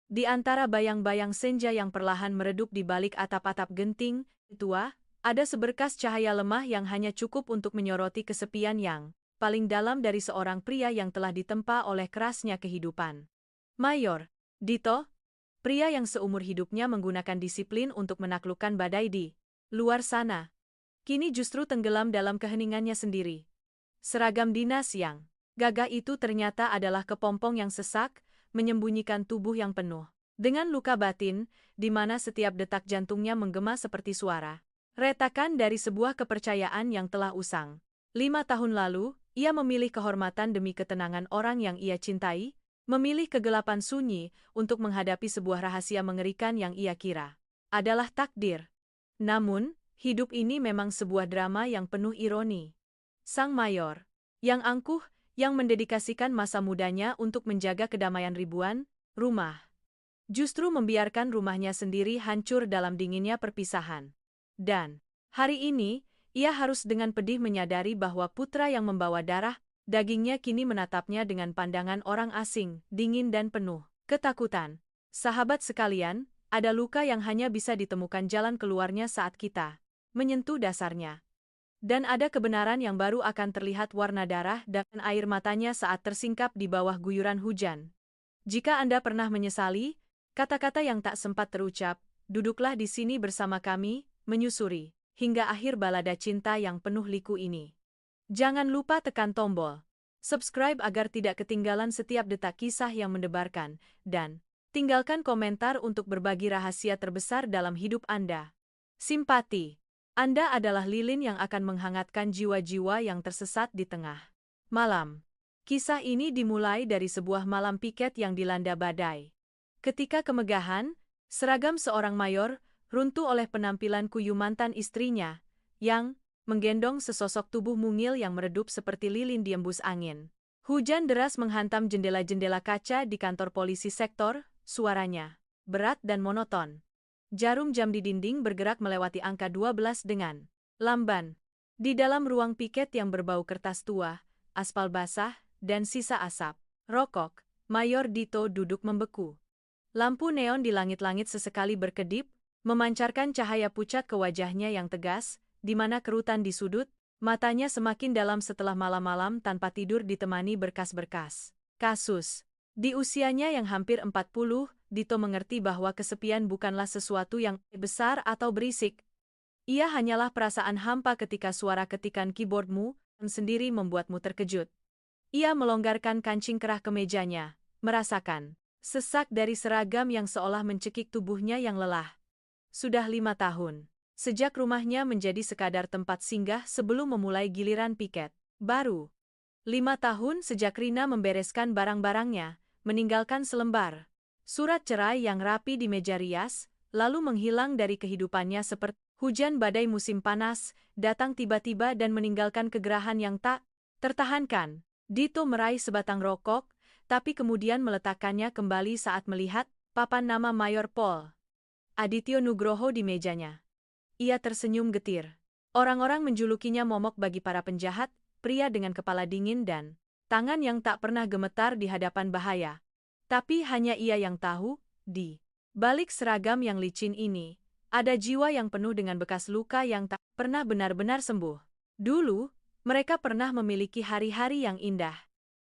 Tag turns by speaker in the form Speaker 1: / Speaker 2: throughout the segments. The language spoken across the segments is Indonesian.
Speaker 1: Di antara bayang-bayang senja yang perlahan meredup di balik atap-atap genting tua, ada seberkas cahaya lemah yang hanya cukup untuk menyoroti kesepian yang paling dalam dari seorang pria yang telah ditempa oleh kerasnya kehidupan. Mayor Dito, pria yang seumur hidupnya menggunakan disiplin untuk menaklukkan badai di luar sana, kini justru tenggelam dalam keheningannya sendiri. Seragam dinas yang gagah itu ternyata adalah kepompong yang sesak, menyembunyikan tubuh yang penuh dengan luka batin, di mana setiap detak jantungnya menggema seperti suara retakan dari sebuah kepercayaan yang telah usang. 5 tahun lalu, ia memilih kehormatan demi ketenangan orang yang ia cintai, memilih kegelapan sunyi untuk menghadapi sebuah rahasia mengerikan yang ia kira adalah takdir. Namun, hidup ini memang sebuah drama yang penuh ironi. Sang mayor, yang angkuh, yang mendedikasikan masa mudanya untuk menjaga kedamaian ribuan rumah, justru membiarkan rumahnya sendiri hancur dalam dinginnya perpisahan. Dan hari ini, ia harus dengan pedih menyadari bahwa putra yang membawa darah dagingnya kini menatapnya dengan pandangan orang asing, dingin dan penuh ketakutan. Sahabat sekalian, ada luka yang hanya bisa ditemukan jalan keluarnya saat kita menyentuh dasarnya. Dan ada kebenaran yang baru akan terlihat warna darah dan air matanya saat tersingkap di bawah guyuran hujan. Jika Anda pernah menyesali kata-kata yang tak sempat terucap, duduklah di sini bersama kami, menyusuri hingga akhir balada cinta yang penuh liku ini. Jangan lupa tekan tombol subscribe agar tidak ketinggalan setiap detak kisah yang mendebarkan, dan tinggalkan komentar untuk berbagi rahasia terbesar dalam hidup Anda. Simpati. Anda adalah lilin yang akan menghangatkan jiwa-jiwa yang tersesat di tengah malam. Kisah ini dimulai dari sebuah malam piket yang dilanda badai. Ketika kemegahan, seragam seorang mayor runtuh oleh penampilan kuyu mantan istrinya, yang menggendong sesosok tubuh mungil yang meredup seperti lilin di embus angin. Hujan deras menghantam jendela-jendela kaca di kantor polisi sektor, suaranya berat dan monoton. Jarum jam di dinding bergerak melewati angka 12 dengan lamban. Di dalam ruang piket yang berbau kertas tua, aspal basah, dan sisa asap rokok, Mayor Dito duduk membeku. Lampu neon di langit-langit sesekali berkedip, memancarkan cahaya pucat ke wajahnya yang tegas, di mana kerutan di sudut, matanya semakin dalam setelah malam-malam tanpa tidur ditemani berkas-berkas kasus. Di usianya yang hampir 40, Dito mengerti bahwa kesepian bukanlah sesuatu yang besar atau berisik. Ia hanyalah perasaan hampa ketika suara ketikan keyboardmu sendiri membuatmu terkejut. Ia melonggarkan kancing kerah kemejanya, merasakan sesak dari seragam yang seolah mencekik tubuhnya yang lelah. Sudah 5 tahun, sejak rumahnya menjadi sekadar tempat singgah sebelum memulai giliran piket baru. 5 tahun sejak Rina membereskan barang-barangnya, meninggalkan selembar surat cerai yang rapi di meja rias, lalu menghilang dari kehidupannya seperti hujan badai musim panas, datang tiba-tiba dan meninggalkan kegerahan yang tak tertahankan. Dito meraih sebatang rokok, tapi kemudian meletakkannya kembali saat melihat papan nama Mayor Paul Adityo Nugroho di mejanya. Ia tersenyum getir. Orang-orang menjulukinya momok bagi para penjahat, pria dengan kepala dingin dan tangan yang tak pernah gemetar di hadapan bahaya. Tapi hanya ia yang tahu, di balik seragam yang licin ini, ada jiwa yang penuh dengan bekas luka yang tak pernah benar-benar sembuh. Dulu, mereka pernah memiliki hari-hari yang indah.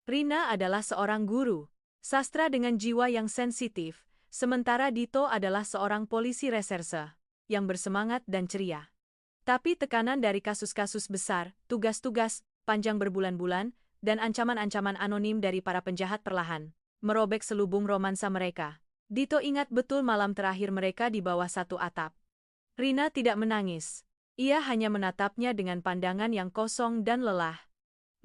Speaker 1: Rina adalah seorang guru sastra dengan jiwa yang sensitif, sementara Dito adalah seorang polisi reserse yang bersemangat dan ceria. Tapi tekanan dari kasus-kasus besar, tugas-tugas panjang berbulan-bulan, dan ancaman-ancaman anonim dari para penjahat perlahan merobek selubung romansa mereka. Dito ingat betul malam terakhir mereka di bawah satu atap. Rina tidak menangis. Ia hanya menatapnya dengan pandangan yang kosong dan lelah.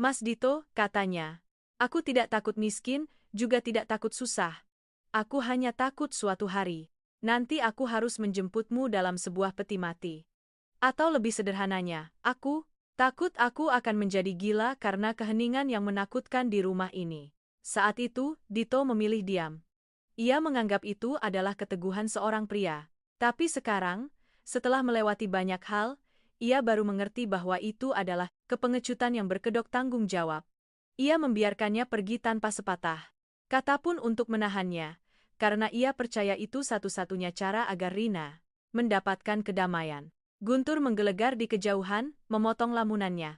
Speaker 1: Mas Dito, katanya, aku tidak takut miskin, juga tidak takut susah. Aku hanya takut suatu hari nanti aku harus menjemputmu dalam sebuah peti mati. Atau lebih sederhananya, aku takut aku akan menjadi gila karena keheningan yang menakutkan di rumah ini. Saat itu, Dito memilih diam. Ia menganggap itu adalah keteguhan seorang pria. Tapi sekarang, setelah melewati banyak hal, ia baru mengerti bahwa itu adalah kepengecutan yang berkedok tanggung jawab. Ia membiarkannya pergi tanpa sepatah kata pun untuk menahannya, karena ia percaya itu satu-satunya cara agar Rina mendapatkan kedamaian. Guntur menggelegar di kejauhan, memotong lamunannya.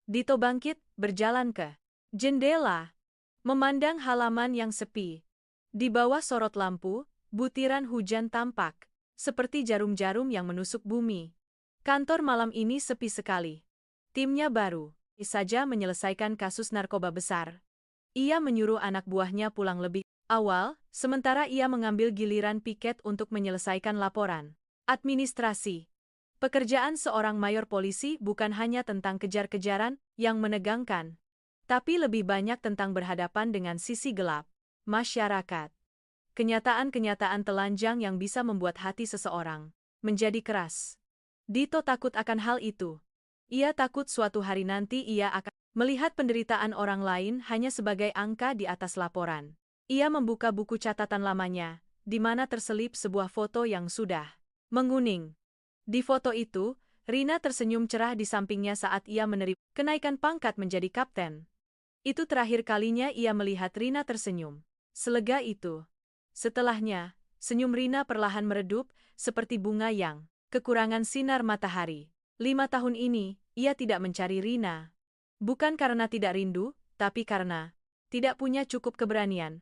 Speaker 1: Dito bangkit, berjalan ke jendela, memandang halaman yang sepi. Di bawah sorot lampu, butiran hujan tampak, seperti jarum-jarum yang menusuk bumi. Kantor malam ini sepi sekali. Timnya baru saja menyelesaikan kasus narkoba besar. Ia menyuruh anak buahnya pulang lebih awal, sementara ia mengambil giliran piket untuk menyelesaikan laporan administrasi. Pekerjaan seorang mayor polisi bukan hanya tentang kejar-kejaran yang menegangkan, tapi lebih banyak tentang berhadapan dengan sisi gelap masyarakat. Kenyataan-kenyataan telanjang yang bisa membuat hati seseorang menjadi keras. Dito takut akan hal itu. Ia takut suatu hari nanti ia akan melihat penderitaan orang lain hanya sebagai angka di atas laporan. Ia membuka buku catatan lamanya, di mana terselip sebuah foto yang sudah menguning. Di foto itu, Rina tersenyum cerah di sampingnya saat ia menerima kenaikan pangkat menjadi kapten. Itu terakhir kalinya ia melihat Rina tersenyum. Selega itu. Setelahnya, senyum Rina perlahan meredup, seperti bunga yang kekurangan sinar matahari. 5 tahun ini, ia tidak mencari Rina. Bukan karena tidak rindu, tapi karena tidak punya cukup keberanian.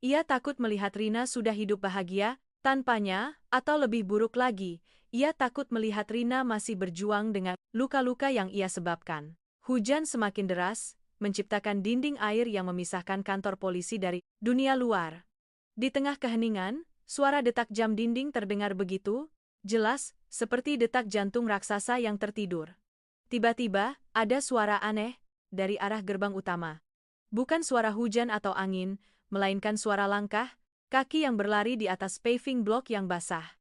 Speaker 1: Ia takut melihat Rina sudah hidup bahagia tanpanya, atau lebih buruk lagi, ia takut melihat Rina masih berjuang dengan luka-luka yang ia sebabkan. Hujan semakin deras, menciptakan dinding air yang memisahkan kantor polisi dari dunia luar. Di tengah keheningan, suara detak jam dinding terdengar begitu jelas, seperti detak jantung raksasa yang tertidur. Tiba-tiba, ada suara aneh dari arah gerbang utama. Bukan suara hujan atau angin, melainkan suara langkah kaki yang berlari di atas paving block yang basah.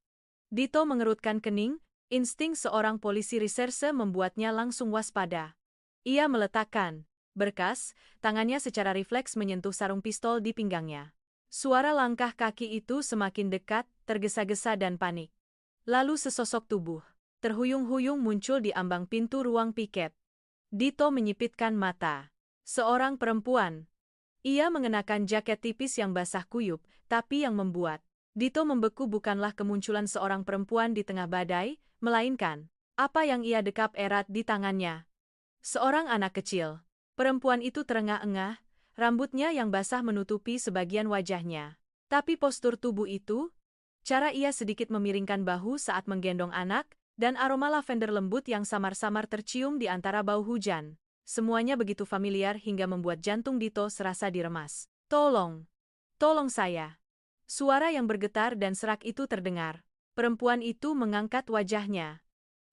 Speaker 1: Dito mengerutkan kening, insting seorang polisi reserse membuatnya langsung waspada. Ia meletakkan berkas, tangannya secara refleks menyentuh sarung pistol di pinggangnya. Suara langkah kaki itu semakin dekat, tergesa-gesa dan panik. Lalu sesosok tubuh terhuyung-huyung muncul di ambang pintu ruang piket. Dito menyipitkan mata. Seorang perempuan. Ia mengenakan jaket tipis yang basah kuyup, tapi yang membuat Dito membeku bukanlah kemunculan seorang perempuan di tengah badai, melainkan apa yang ia dekap erat di tangannya. Seorang anak kecil. Perempuan itu terengah-engah, rambutnya yang basah menutupi sebagian wajahnya. Tapi postur tubuh itu, cara ia sedikit memiringkan bahu saat menggendong anak, dan aroma lavender lembut yang samar-samar tercium di antara bau hujan. Semuanya begitu familiar hingga membuat jantung Dito serasa diremas. Tolong! Tolong saya! Suara yang bergetar dan serak itu terdengar. Perempuan itu mengangkat wajahnya.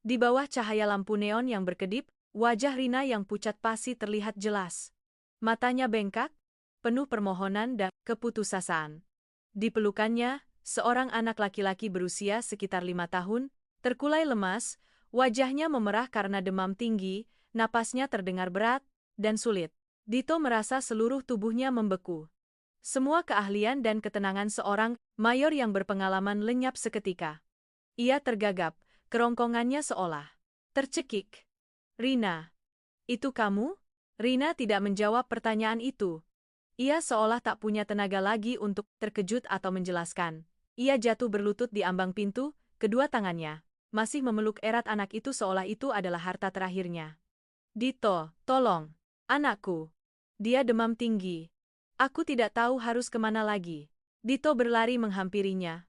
Speaker 1: Di bawah cahaya lampu neon yang berkedip, wajah Rina yang pucat pasi terlihat jelas. Matanya bengkak, penuh permohonan dan keputusasaan. Di pelukannya, seorang anak laki-laki berusia sekitar 5 tahun, terkulai lemas, wajahnya memerah karena demam tinggi, napasnya terdengar berat dan sulit. Dito merasa seluruh tubuhnya membeku. Semua keahlian dan ketenangan seorang mayor yang berpengalaman lenyap seketika. Ia tergagap, kerongkongannya seolah tercekik. Rina, itu kamu? Rina tidak menjawab pertanyaan itu. Ia seolah tak punya tenaga lagi untuk terkejut atau menjelaskan. Ia jatuh berlutut di ambang pintu, kedua tangannya masih memeluk erat anak itu seolah itu adalah harta terakhirnya. Dito, tolong. Anakku. Dia demam tinggi. Aku tidak tahu harus kemana lagi. Dito berlari menghampirinya.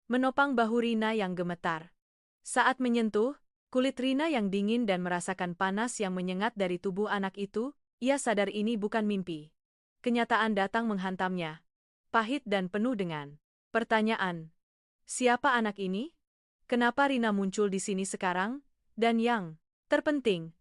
Speaker 1: Menopang bahu Rina yang gemetar. Saat menyentuh kulit Rina yang dingin dan merasakan panas yang menyengat dari tubuh anak itu, ia sadar ini bukan mimpi. Kenyataan datang menghantamnya. Pahit dan penuh dengan pertanyaan. Siapa anak ini? Kenapa Rina muncul di sini sekarang? Dan yang terpenting,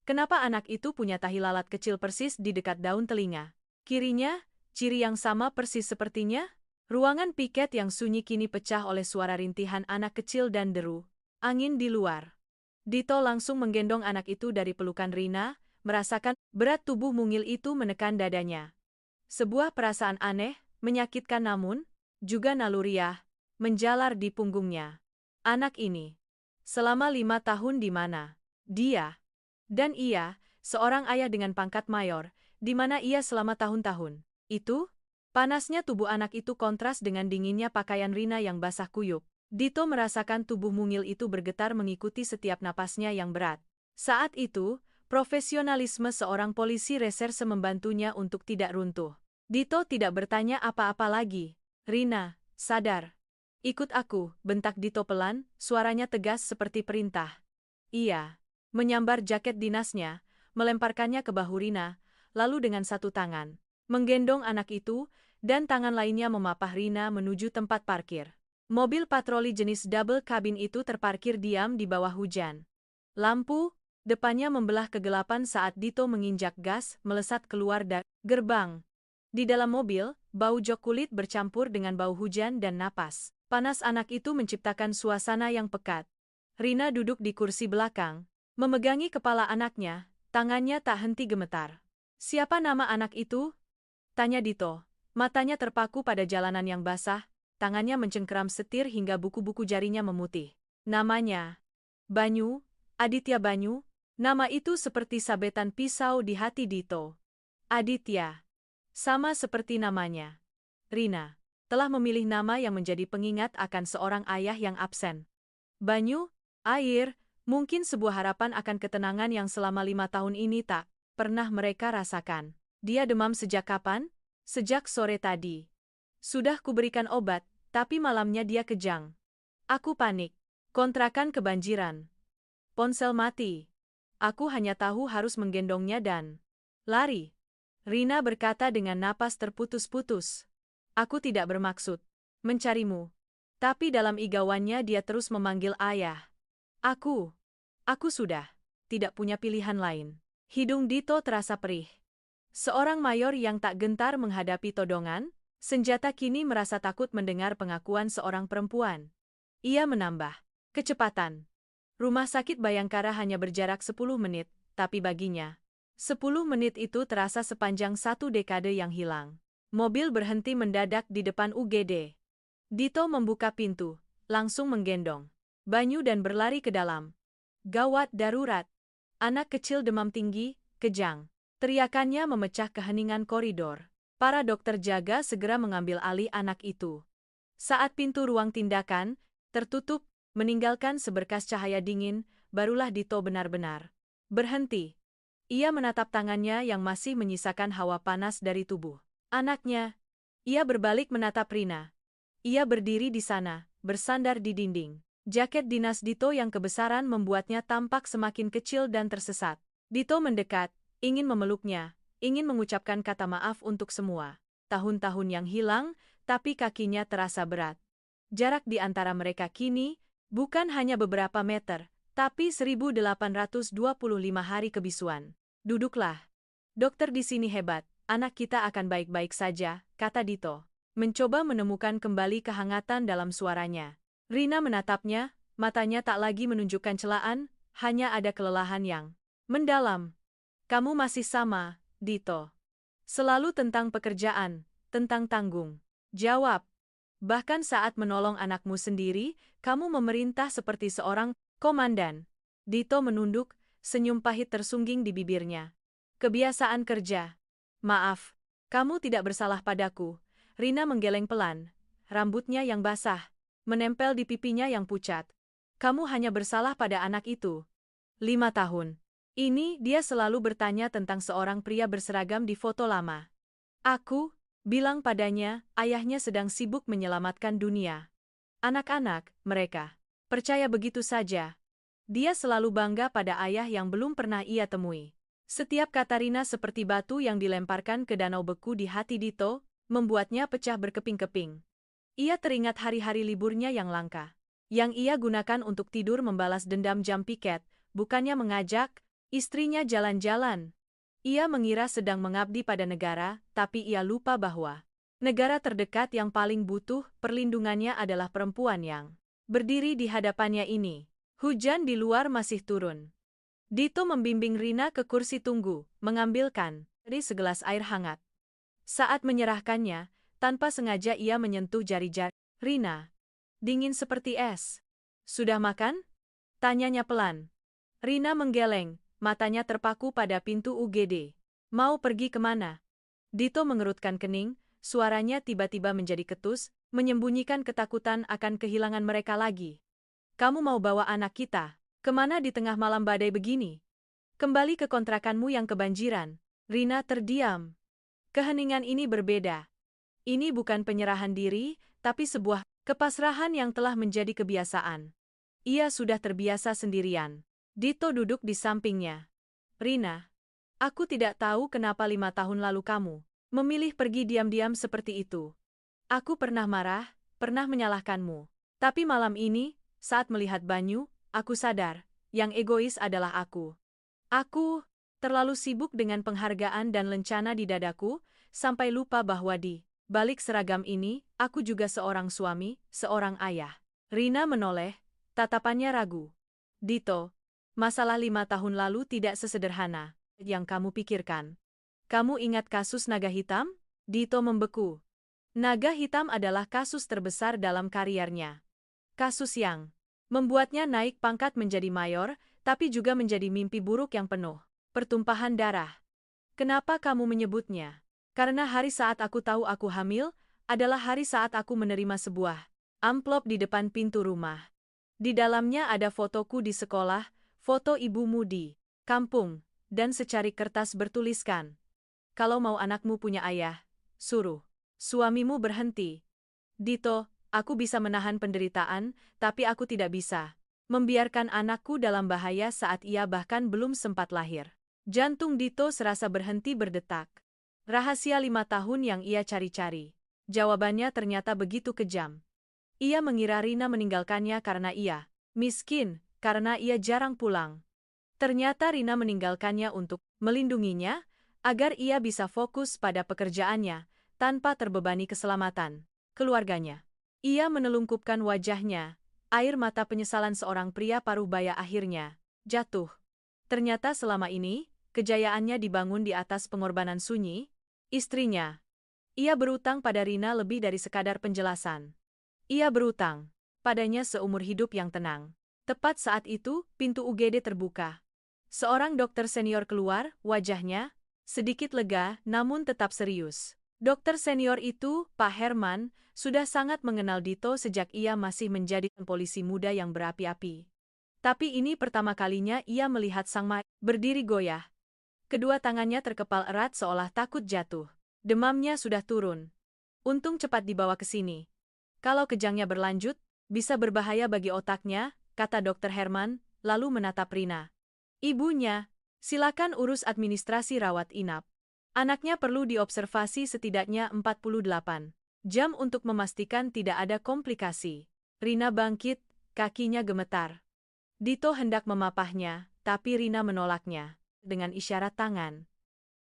Speaker 1: kenapa anak itu punya tahi lalat kecil persis di dekat daun telinga? Kirinya, ciri yang sama persis sepertinya? Ruangan piket yang sunyi kini pecah oleh suara rintihan anak kecil dan deru angin di luar. Dito langsung menggendong anak itu dari pelukan Rina, merasakan berat tubuh mungil itu menekan dadanya. Sebuah perasaan aneh, menyakitkan namun juga naluriah, menjalar di punggungnya. Anak ini, selama 5 tahun di mana? Dia. Dan ia, seorang ayah dengan pangkat mayor, di mana ia selama tahun-tahun. Itu? Panasnya tubuh anak itu kontras dengan dinginnya pakaian Rina yang basah kuyup. Dito merasakan tubuh mungil itu bergetar mengikuti setiap napasnya yang berat. Saat itu, profesionalisme seorang polisi reserse membantunya untuk tidak runtuh. Dito tidak bertanya apa-apa lagi. Rina, sadar. Ikut aku, bentak Dito pelan, suaranya tegas seperti perintah. Ia menyambar jaket dinasnya, melemparkannya ke bahu Rina, lalu dengan satu tangan menggendong anak itu, dan tangan lainnya memapah Rina menuju tempat parkir. Mobil patroli jenis double cabin itu terparkir diam di bawah hujan. Lampu depannya membelah kegelapan saat Dito menginjak gas melesat keluar dari gerbang. Di dalam mobil, bau jok kulit bercampur dengan bau hujan dan napas panas anak itu menciptakan suasana yang pekat. Rina duduk di kursi belakang, memegangi kepala anaknya, tangannya tak henti gemetar. Siapa nama anak itu? Tanya Dito. Matanya terpaku pada jalanan yang basah, tangannya mencengkeram setir hingga buku-buku jarinya memutih. Namanya Banyu, Aditya Banyu. Nama itu seperti sabetan pisau di hati Dito. Aditya. Sama seperti namanya. Rina telah memilih nama yang menjadi pengingat akan seorang ayah yang absen. Banyu, air, mungkin sebuah harapan akan ketenangan yang selama 5 tahun ini tak pernah mereka rasakan. Dia demam sejak kapan? Sejak sore tadi. Sudah kuberikan obat, tapi malamnya dia kejang. Aku panik. Kontrakan kebanjiran. Ponsel mati. Aku hanya tahu harus menggendongnya dan lari. Rina berkata dengan napas terputus-putus. Aku tidak bermaksud mencarimu. Tapi dalam igauannya dia terus memanggil ayah. Aku sudah tidak punya pilihan lain. Hidung Dito terasa perih. Seorang mayor yang tak gentar menghadapi todongan, senjata kini merasa takut mendengar pengakuan seorang perempuan. Ia menambah kecepatan. Rumah sakit Bayangkara hanya berjarak 10 menit, tapi baginya 10 menit itu terasa sepanjang 1 dekade yang hilang. Mobil berhenti mendadak di depan UGD. Dito membuka pintu, langsung menggendong Banyu dan berlari ke dalam. Gawat darurat. Anak kecil demam tinggi, kejang. Teriakannya memecah keheningan koridor. Para dokter jaga segera mengambil alih anak itu. Saat pintu ruang tindakan tertutup, meninggalkan seberkas cahaya dingin, barulah Dito benar-benar berhenti. Ia menatap tangannya yang masih menyisakan hawa panas dari tubuh anaknya. Ia berbalik menatap Rina. Ia berdiri di sana, bersandar di dinding. Jaket dinas Dito yang kebesaran membuatnya tampak semakin kecil dan tersesat. Dito mendekat, ingin memeluknya, ingin mengucapkan kata maaf untuk semua tahun-tahun yang hilang, tapi kakinya terasa berat. Jarak di antara mereka kini bukan hanya beberapa meter, tapi 1825 hari kebisuan. Duduklah. Dokter di sini hebat, anak kita akan baik-baik saja, kata Dito. Mencoba menemukan kembali kehangatan dalam suaranya. Rina menatapnya, matanya tak lagi menunjukkan celaan, hanya ada kelelahan yang mendalam. Kamu masih sama, Dito. Selalu tentang pekerjaan, tentang tanggung jawab. Bahkan saat menolong anakmu sendiri, kamu memerintah seperti seorang komandan. Dito menunduk, senyum pahit tersungging di bibirnya. Kebiasaan kerja. Maaf, kamu tidak bersalah padaku. Rina menggeleng pelan, rambutnya yang basah menempel di pipinya yang pucat. Kamu hanya bersalah pada anak itu. 5 tahun. Ini dia selalu bertanya tentang seorang pria berseragam di foto lama. Aku bilang padanya, ayahnya sedang sibuk menyelamatkan dunia. Anak-anak, mereka percaya begitu saja. Dia selalu bangga pada ayah yang belum pernah ia temui. Setiap kata Rina seperti batu yang dilemparkan ke danau beku di hati Dito, membuatnya pecah berkeping-keping. Ia teringat hari-hari liburnya yang langka, yang ia gunakan untuk tidur membalas dendam jam piket, bukannya mengajak istrinya jalan-jalan. Ia mengira sedang mengabdi pada negara, tapi ia lupa bahwa negara terdekat yang paling butuh perlindungannya adalah perempuan yang berdiri di hadapannya ini. Hujan di luar masih turun. Dito membimbing Rina ke kursi tunggu, mengambilkan dari segelas air hangat. Saat menyerahkannya, tanpa sengaja ia menyentuh jari-jari Rina. Dingin seperti es. Sudah makan? Tanyanya pelan. Rina menggeleng, matanya terpaku pada pintu UGD. Mau pergi kemana? Dito mengerutkan kening, suaranya tiba-tiba menjadi ketus, menyembunyikan ketakutan akan kehilangan mereka lagi. Kamu mau bawa anak kita? Kemana di tengah malam badai begini? Kembali ke kontrakanmu yang kebanjiran. Rina terdiam. Keheningan ini berbeda. Ini bukan penyerahan diri, tapi sebuah kepasrahan yang telah menjadi kebiasaan. Ia sudah terbiasa sendirian. Dito duduk di sampingnya. Rina, aku tidak tahu kenapa 5 tahun lalu kamu memilih pergi diam-diam seperti itu. Aku pernah marah, pernah menyalahkanmu. Tapi malam ini, saat melihat Banyu, aku sadar, yang egois adalah aku. Aku terlalu sibuk dengan penghargaan dan lencana di dadaku, sampai lupa bahwa di balik seragam ini, aku juga seorang suami, seorang ayah. Rina menoleh, tatapannya ragu. Dito, masalah 5 tahun lalu tidak sesederhana yang kamu pikirkan. Kamu ingat kasus naga hitam? Dito membeku. Naga hitam adalah kasus terbesar dalam kariernya. Kasus yang membuatnya naik pangkat menjadi mayor, tapi juga menjadi mimpi buruk yang penuh pertumpahan darah. Kenapa kamu menyebutnya? Karena hari saat aku tahu aku hamil, adalah hari saat aku menerima sebuah amplop di depan pintu rumah. Di dalamnya ada fotoku di sekolah, foto ibumu di kampung, dan secari kertas bertuliskan, "Kalau mau anakmu punya ayah, suruh suamimu berhenti." Dito, aku bisa menahan penderitaan, tapi aku tidak bisa membiarkan anakku dalam bahaya saat ia bahkan belum sempat lahir. Jantung Dito serasa berhenti berdetak. Rahasia 5 tahun yang ia cari-cari. Jawabannya ternyata begitu kejam. Ia mengira Rina meninggalkannya karena ia miskin, karena ia jarang pulang. Ternyata Rina meninggalkannya untuk melindunginya, agar ia bisa fokus pada pekerjaannya, tanpa terbebani keselamatan keluarganya. Ia menelungkupkan wajahnya, air mata penyesalan seorang pria parubaya akhirnya jatuh. Ternyata selama ini, kejayaannya dibangun di atas pengorbanan sunyi, istrinya. Ia berutang pada Rina lebih dari sekadar penjelasan. Ia berutang padanya seumur hidup yang tenang. Tepat saat itu, pintu UGD terbuka. Seorang dokter senior keluar, wajahnya sedikit lega namun tetap serius. Dokter senior itu, Pak Herman, sudah sangat mengenal Dito sejak ia masih menjadi polisi muda yang berapi-api. Tapi ini pertama kalinya ia melihat sang mayat berdiri goyah. Kedua tangannya terkepal erat seolah takut jatuh. Demamnya sudah turun. Untung cepat dibawa ke sini. Kalau kejangnya berlanjut, bisa berbahaya bagi otaknya, kata Dokter Herman, lalu menatap Rina. Ibunya, silakan urus administrasi rawat inap. Anaknya perlu diobservasi setidaknya 48 jam untuk memastikan tidak ada komplikasi. Rina bangkit, kakinya gemetar. Dito hendak memapahnya, tapi Rina menolaknya dengan isyarat tangan.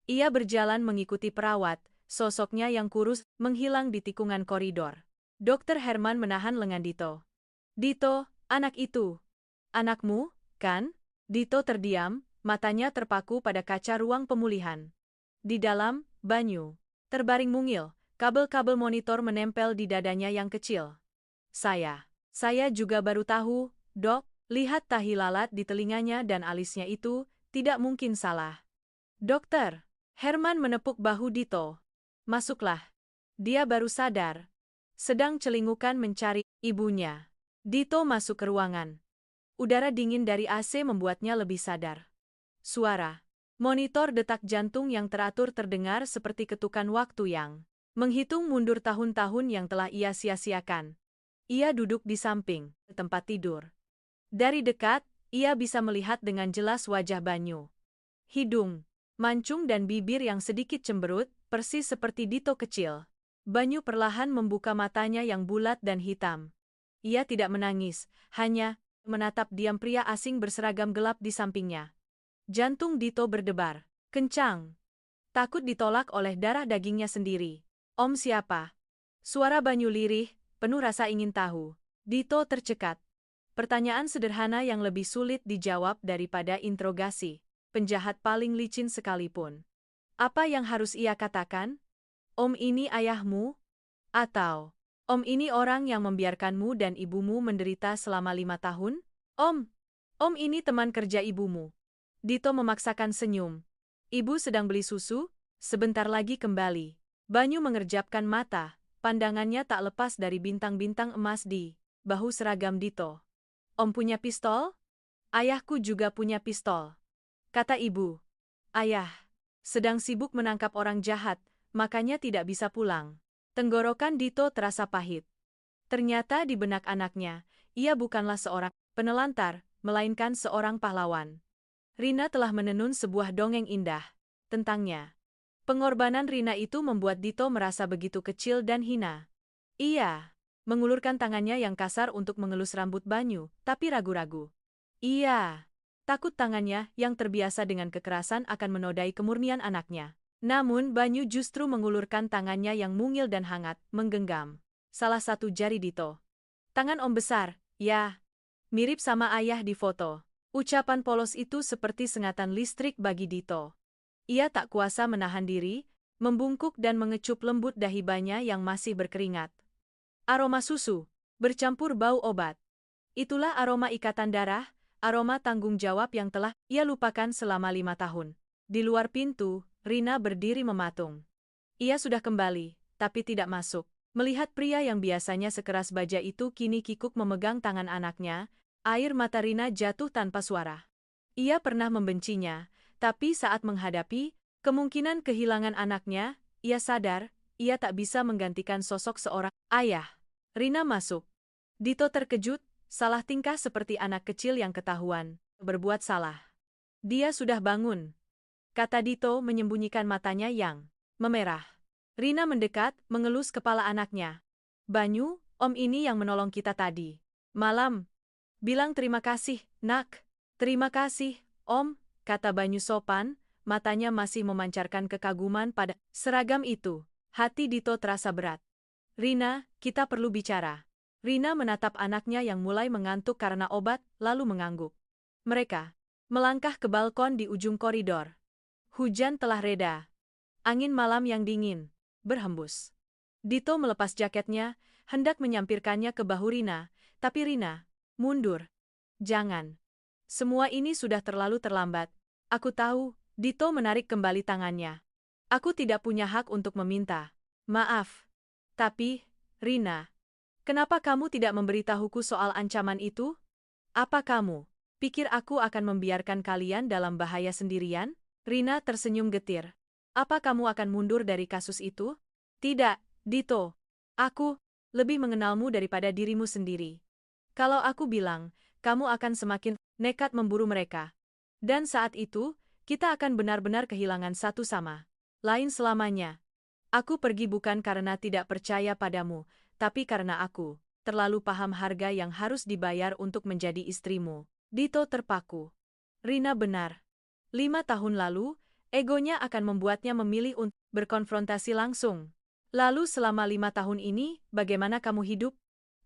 Speaker 1: Ia berjalan mengikuti perawat, sosoknya yang kurus menghilang di tikungan koridor. Dokter Herman menahan lengan Dito. Dito, anak itu. Anakmu, kan? Dito terdiam, matanya terpaku pada kaca ruang pemulihan. Di dalam, Banyu terbaring mungil, kabel-kabel monitor menempel di dadanya yang kecil. Saya juga baru tahu, Dok, lihat tahi lalat di telinganya dan alisnya itu, tidak mungkin salah. Dokter, Herman menepuk bahu Dito. Masuklah. Dia baru sadar. Sedang celingukan mencari ibunya. Dito masuk ke ruangan. Udara dingin dari AC membuatnya lebih sadar. Suara monitor detak jantung yang teratur terdengar seperti ketukan waktu yang menghitung mundur tahun-tahun yang telah ia sia-siakan. Ia duduk di samping tempat tidur. Dari dekat, ia bisa melihat dengan jelas wajah Banyu. Hidung mancung dan bibir yang sedikit cemberut, persis seperti Dito kecil. Banyu perlahan membuka matanya yang bulat dan hitam. Ia tidak menangis, hanya menatap diam pria asing berseragam gelap di sampingnya. Jantung Dito berdebar kencang. Takut ditolak oleh darah dagingnya sendiri. Om siapa? Suara Banyu lirih, penuh rasa ingin tahu. Dito tercekat. Pertanyaan sederhana yang lebih sulit dijawab daripada interogasi penjahat paling licin sekalipun. Apa yang harus ia katakan? Om ini ayahmu? Atau, Om ini orang yang membiarkanmu dan ibumu menderita selama 5 tahun? Om ini teman kerja ibumu. Dito memaksakan senyum. Ibu sedang beli susu, sebentar lagi kembali. Banyu mengerjapkan mata, pandangannya tak lepas dari bintang-bintang emas di bahu seragam Dito. Om punya pistol? Ayahku juga punya pistol, kata ibu. Ayah sedang sibuk menangkap orang jahat, makanya tidak bisa pulang. Tenggorokan Dito terasa pahit. Ternyata di benak anaknya, ia bukanlah seorang penelantar, melainkan seorang pahlawan. Rina telah menenun sebuah dongeng indah tentangnya. Pengorbanan Rina itu membuat Dito merasa begitu kecil dan hina. Ia mengulurkan tangannya yang kasar untuk mengelus rambut Banyu, tapi ragu-ragu. Ia takut tangannya yang terbiasa dengan kekerasan akan menodai kemurnian anaknya. Namun Banyu justru mengulurkan tangannya yang mungil dan hangat, menggenggam salah satu jari Dito. Tangan om besar, ya, mirip sama ayah di foto. Ucapan polos itu seperti sengatan listrik bagi Dito. Ia tak kuasa menahan diri, membungkuk dan mengecup lembut dahi Banya yang masih berkeringat. Aroma susu, bercampur bau obat. Itulah aroma ikatan darah, aroma tanggung jawab yang telah ia lupakan selama 5 tahun. Di luar pintu, Rina berdiri mematung. Ia sudah kembali, tapi tidak masuk. Melihat pria yang biasanya sekeras baja itu kini kikuk memegang tangan anaknya, air mata Rina jatuh tanpa suara. Ia pernah membencinya, tapi saat menghadapi kemungkinan kehilangan anaknya, ia sadar, ia tak bisa menggantikan sosok seorang ayah. Rina masuk. Dito terkejut, salah tingkah seperti anak kecil yang ketahuan berbuat salah. Dia sudah bangun, kata Dito menyembunyikan matanya yang memerah. Rina mendekat, mengelus kepala anaknya. Banyu, om ini yang menolong kita tadi malam. Bilang terima kasih, nak. Terima kasih, om, kata Banyu sopan, matanya masih memancarkan kekaguman pada seragam itu. Hati Dito terasa berat. Rina, kita perlu bicara. Rina menatap anaknya yang mulai mengantuk karena obat, lalu mengangguk. Mereka melangkah ke balkon di ujung koridor. Hujan telah reda. Angin malam yang dingin berhembus. Dito melepas jaketnya, hendak menyampirkannya ke bahu Rina, tapi Rina mundur. Jangan. Semua ini sudah terlalu terlambat. Aku tahu, Dito menarik kembali tangannya. Aku tidak punya hak untuk meminta maaf. Tapi, Rina, kenapa kamu tidak memberitahuku soal ancaman itu? Apa kamu pikir aku akan membiarkan kalian dalam bahaya sendirian? Rina tersenyum getir. Apa kamu akan mundur dari kasus itu? Tidak, Dito. Aku lebih mengenalmu daripada dirimu sendiri. Kalau aku bilang, kamu akan semakin nekat memburu mereka. Dan saat itu, kita akan benar-benar kehilangan satu sama lain selamanya. Aku pergi bukan karena tidak percaya padamu, tapi karena aku terlalu paham harga yang harus dibayar untuk menjadi istrimu. Dito terpaku. Rina benar. 5 tahun lalu, egonya akan membuatnya memilih untuk berkonfrontasi langsung. Lalu selama 5 tahun ini, bagaimana kamu hidup?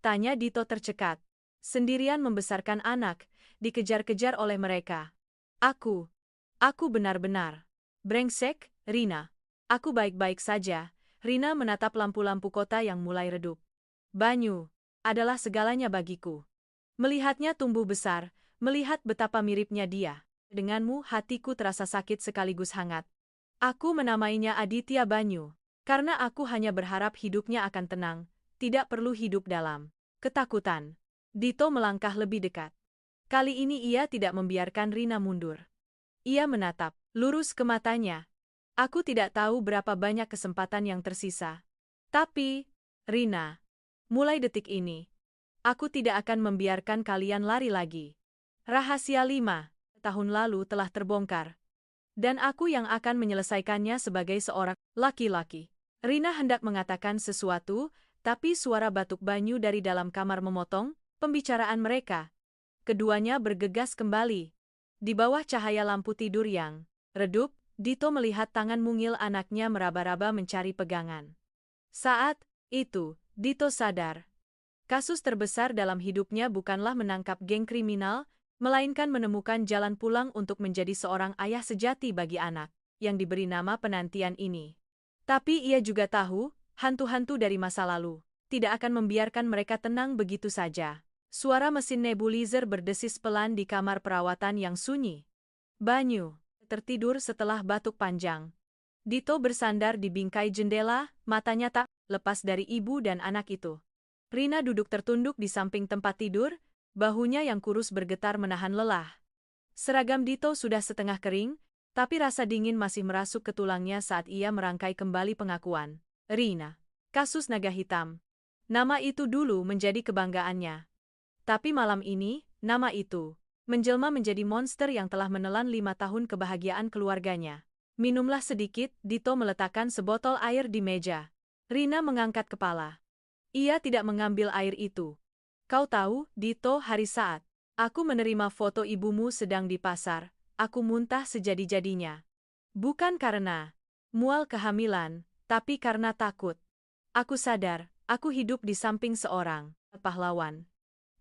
Speaker 1: Tanya Dito tercekat. Sendirian membesarkan anak, dikejar-kejar oleh mereka. Aku benar-benar brengsek, Rina. Aku baik-baik saja. Rina menatap lampu-lampu kota yang mulai redup. Banyu adalah segalanya bagiku. Melihatnya tumbuh besar, melihat betapa miripnya dia. Denganmu hatiku terasa sakit sekaligus hangat. Aku menamainya Aditya Banyu, karena aku hanya berharap hidupnya akan tenang, tidak perlu hidup dalam ketakutan. Dito melangkah lebih dekat. Kali ini ia tidak membiarkan Rina mundur. Ia menatap lurus ke matanya. Aku tidak tahu berapa banyak kesempatan yang tersisa. Tapi, Rina, mulai detik ini, aku tidak akan membiarkan kalian lari lagi. Rahasia 5 tahun lalu telah terbongkar. Dan aku yang akan menyelesaikannya sebagai seorang laki-laki. Rina hendak mengatakan sesuatu, tapi suara batuk Banyu dari dalam kamar memotong pembicaraan mereka. Keduanya bergegas kembali. Di bawah cahaya lampu tidur yang redup, Dito melihat tangan mungil anaknya meraba-raba mencari pegangan. Saat itu, Dito sadar. Kasus terbesar dalam hidupnya bukanlah menangkap geng kriminal, melainkan menemukan jalan pulang untuk menjadi seorang ayah sejati bagi anak yang diberi nama penantian ini. Tapi ia juga tahu, hantu-hantu dari masa lalu tidak akan membiarkan mereka tenang begitu saja. Suara mesin nebulizer berdesis pelan di kamar perawatan yang sunyi. Banyu tertidur setelah batuk panjang. Dito bersandar di bingkai jendela, matanya tak lepas dari ibu dan anak itu. Rina duduk tertunduk di samping tempat tidur, bahunya yang kurus bergetar menahan lelah. Seragam Dito sudah setengah kering, tapi rasa dingin masih merasuk ke tulangnya saat ia merangkai kembali pengakuan. Rina. Kasus naga hitam. Nama itu dulu menjadi kebanggaannya. Tapi malam ini, nama itu menjelma menjadi monster yang telah menelan 5 tahun kebahagiaan keluarganya. Minumlah sedikit, Dito meletakkan sebotol air di meja. Rina mengangkat kepala. Ia tidak mengambil air itu. Kau tahu, Dito, hari saat aku menerima foto ibumu sedang di pasar, aku muntah sejadi-jadinya. Bukan karena mual kehamilan, tapi karena takut. Aku sadar, aku hidup di samping seorang pahlawan.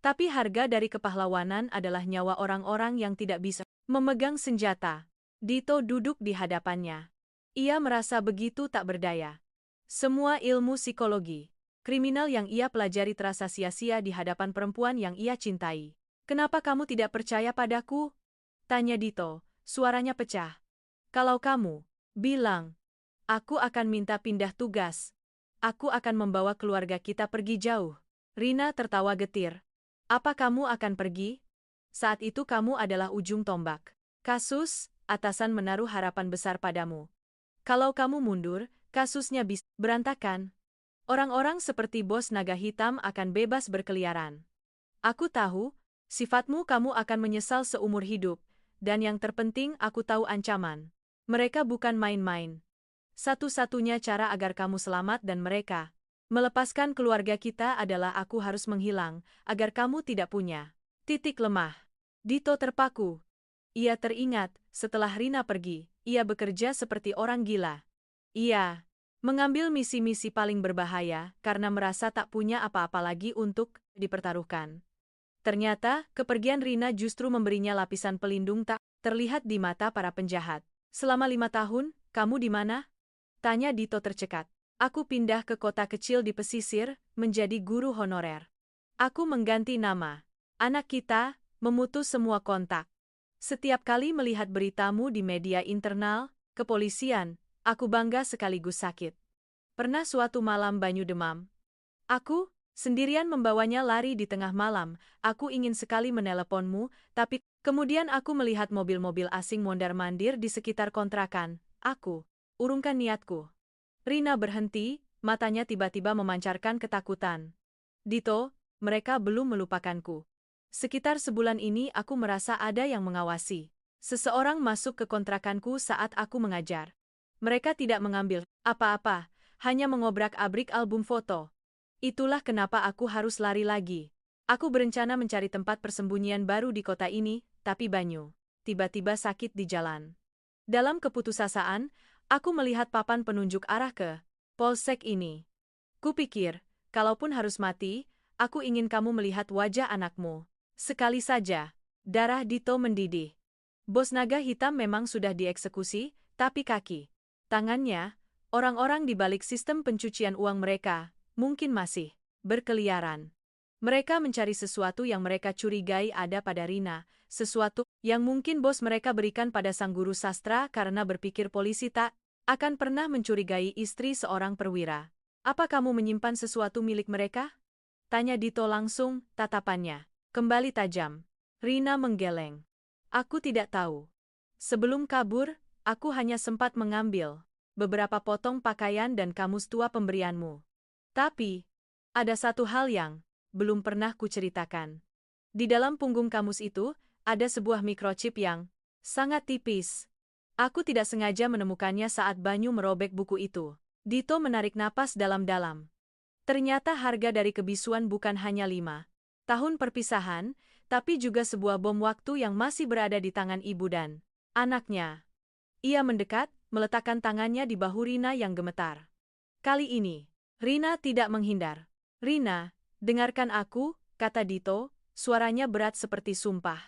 Speaker 1: Tapi harga dari kepahlawanan adalah nyawa orang-orang yang tidak bisa memegang senjata. Dito duduk di hadapannya. Ia merasa begitu tak berdaya. Semua ilmu psikologi kriminal yang ia pelajari terasa sia-sia di hadapan perempuan yang ia cintai. Kenapa kamu tidak percaya padaku? Tanya Dito, suaranya pecah. Kalau kamu bilang, aku akan minta pindah tugas. Aku akan membawa keluarga kita pergi jauh. Rina tertawa getir. Apa kamu akan pergi? Saat itu kamu adalah ujung tombak. Kasus, atasan menaruh harapan besar padamu. Kalau kamu mundur, kasusnya bisa berantakan. Orang-orang seperti bos naga hitam akan bebas berkeliaran. Aku tahu, sifatmu kamu akan menyesal seumur hidup, dan yang terpenting aku tahu ancaman. Mereka bukan main-main. Satu-satunya cara agar kamu selamat dan mereka melepaskan keluarga kita adalah aku harus menghilang, agar kamu tidak punya titik lemah. Dito terpaku. Ia teringat, setelah Rina pergi, ia bekerja seperti orang gila. Ia mengambil misi-misi paling berbahaya karena merasa tak punya apa-apa lagi untuk dipertaruhkan. Ternyata, kepergian Rina justru memberinya lapisan pelindung tak terlihat di mata para penjahat. Selama 5 tahun, kamu di mana? Tanya Dito tercekat. Aku pindah ke kota kecil di pesisir, menjadi guru honorer. Aku mengganti nama. Anak kita memutus semua kontak. Setiap kali melihat beritamu di media internal, kepolisian, aku bangga sekaligus sakit. Pernah suatu malam Banyu demam. Aku sendirian membawanya lari di tengah malam. Aku ingin sekali meneleponmu, tapi kemudian aku melihat mobil-mobil asing mondar-mandir di sekitar kontrakan. Aku urungkan niatku. Rina berhenti, matanya tiba-tiba memancarkan ketakutan. Dito, mereka belum melupakanku. Sekitar sebulan ini aku merasa ada yang mengawasi. Seseorang masuk ke kontrakanku saat aku mengajar. Mereka tidak mengambil apa-apa, hanya mengobrak-abrik album foto. Itulah kenapa aku harus lari lagi. Aku berencana mencari tempat persembunyian baru di kota ini, tapi Banyu tiba-tiba sakit di jalan. Dalam keputusasaan, aku melihat papan penunjuk arah ke polsek ini. Kupikir, kalaupun harus mati, aku ingin kamu melihat wajah anakmu. Sekali saja, darah Dito mendidih. Bos naga hitam memang sudah dieksekusi, tapi kaki tangannya, orang-orang di balik sistem pencucian uang mereka, mungkin masih berkeliaran. Mereka mencari sesuatu yang mereka curigai ada pada Rina, sesuatu yang mungkin bos mereka berikan pada sang guru sastra karena berpikir polisi tak akan pernah mencurigai istri seorang perwira. Apa kamu menyimpan sesuatu milik mereka? Tanya Dito langsung, tatapannya kembali tajam. Rina menggeleng. Aku tidak tahu. Sebelum kabur, aku hanya sempat mengambil beberapa potong pakaian dan kamus tua pemberianmu. Tapi, ada satu hal yang belum pernah kuceritakan. Di dalam punggung kamus itu, ada sebuah mikrochip yang sangat tipis. Aku tidak sengaja menemukannya saat Banyu merobek buku itu. Dito menarik napas dalam-dalam. Ternyata harga dari kebisuan bukan hanya 5 tahun perpisahan, tapi juga sebuah bom waktu yang masih berada di tangan ibu dan anaknya. Ia mendekat, meletakkan tangannya di bahu Rina yang gemetar. Kali ini, Rina tidak menghindar. Rina, dengarkan aku, kata Dito, suaranya berat seperti sumpah.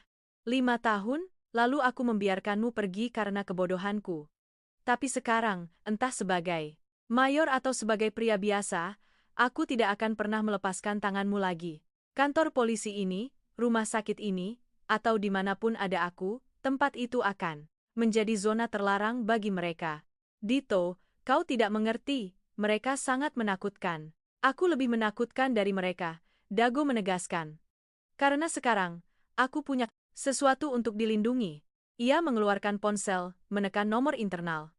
Speaker 1: 5 tahun, lalu aku membiarkanmu pergi karena kebodohanku. Tapi sekarang, entah sebagai mayor atau sebagai pria biasa, aku tidak akan pernah melepaskan tanganmu lagi. Kantor polisi ini, rumah sakit ini, atau dimanapun ada aku, tempat itu akan menjadi zona terlarang bagi mereka. Dito, kau tidak mengerti, mereka sangat menakutkan. Aku lebih menakutkan dari mereka, Dago menegaskan. Karena sekarang, aku punya sesuatu untuk dilindungi. Ia mengeluarkan ponsel, menekan nomor internal.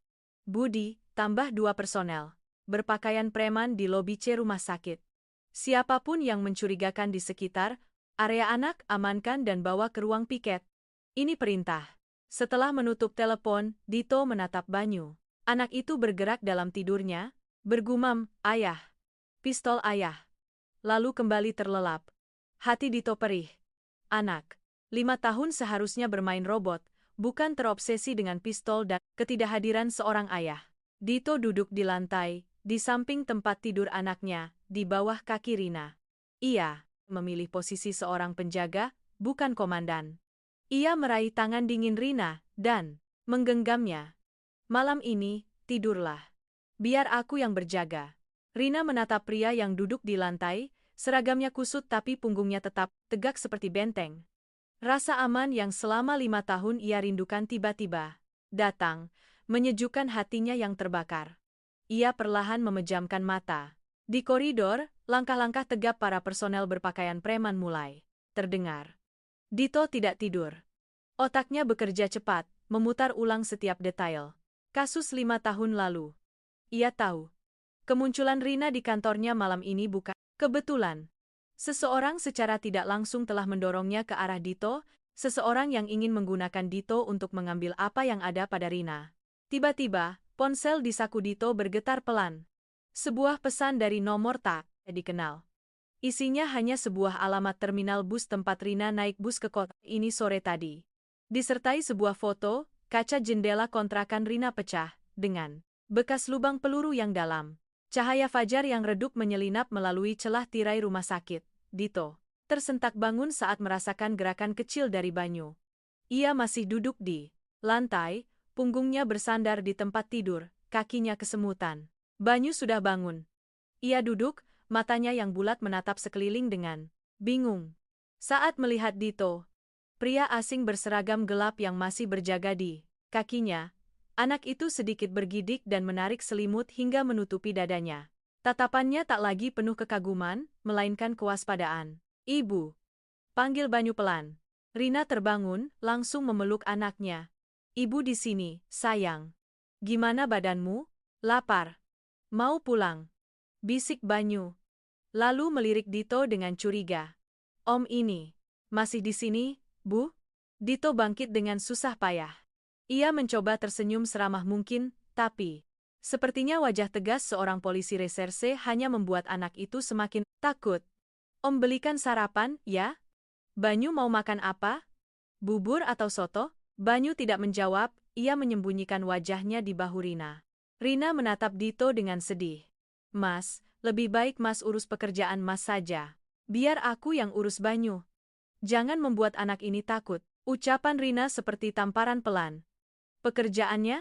Speaker 1: Budi, tambah 2 personel. Berpakaian preman di lobi C rumah sakit. Siapapun yang mencurigakan di sekitar area anak, amankan dan bawa ke ruang piket. Ini perintah. Setelah menutup telepon, Dito menatap Banyu. Anak itu bergerak dalam tidurnya, bergumam, "Ayah. Pistol ayah." Lalu kembali terlelap. Hati Dito perih. Anak, 5 tahun seharusnya bermain robot, bukan terobsesi dengan pistol dan ketidakhadiran seorang ayah. Dito duduk di lantai, di samping tempat tidur anaknya, di bawah kaki Rina. Ia memilih posisi seorang penjaga, bukan komandan. Ia meraih tangan dingin Rina, dan menggenggamnya. "Malam ini, tidurlah. Biar aku yang berjaga." Rina menatap pria yang duduk di lantai, seragamnya kusut tapi punggungnya tetap tegak seperti benteng. Rasa aman yang selama 5 tahun ia rindukan tiba-tiba datang, menyejukkan hatinya yang terbakar. Ia perlahan memejamkan mata. Di koridor, langkah-langkah tegap para personel berpakaian preman mulai terdengar. Dito tidak tidur. Otaknya bekerja cepat, memutar ulang setiap detail. Kasus 5 tahun lalu. Ia tahu. Kemunculan Rina di kantornya malam ini bukan kebetulan. Seseorang secara tidak langsung telah mendorongnya ke arah Dito, seseorang yang ingin menggunakan Dito untuk mengambil apa yang ada pada Rina. Tiba-tiba, ponsel di saku Dito bergetar pelan. Sebuah pesan dari nomor tak dikenal. Isinya hanya sebuah alamat terminal bus tempat Rina naik bus ke kota ini sore tadi. Disertai sebuah foto, kaca jendela kontrakan Rina pecah, dengan bekas lubang peluru yang dalam. Cahaya fajar yang redup menyelinap melalui celah tirai rumah sakit. Dito tersentak bangun saat merasakan gerakan kecil dari Banyu. Ia masih duduk di lantai, punggungnya bersandar di tempat tidur, kakinya kesemutan. Banyu sudah bangun. Ia duduk, matanya yang bulat menatap sekeliling dengan bingung. Saat melihat Dito, pria asing berseragam gelap yang masih berjaga di kakinya, anak itu sedikit bergidik dan menarik selimut hingga menutupi dadanya. Tatapannya tak lagi penuh kekaguman, melainkan kewaspadaan. "Ibu," panggil Banyu pelan. Rina terbangun, langsung memeluk anaknya. "Ibu di sini, sayang. Gimana badanmu? Lapar? Mau pulang?" bisik Banyu. Lalu melirik Dito dengan curiga. "Om ini masih di sini, Bu?" Dito bangkit dengan susah payah. Ia mencoba tersenyum seramah mungkin, tapi sepertinya wajah tegas seorang polisi reserse hanya membuat anak itu semakin takut. "Om belikan sarapan, ya? Banyu mau makan apa? Bubur atau soto?" Banyu tidak menjawab, ia menyembunyikan wajahnya di bahu Rina. Rina menatap Dito dengan sedih. "Mas, lebih baik Mas urus pekerjaan Mas saja. Biar aku yang urus Banyu. Jangan membuat anak ini takut." Ucapan Rina seperti tamparan pelan. Pekerjaannya?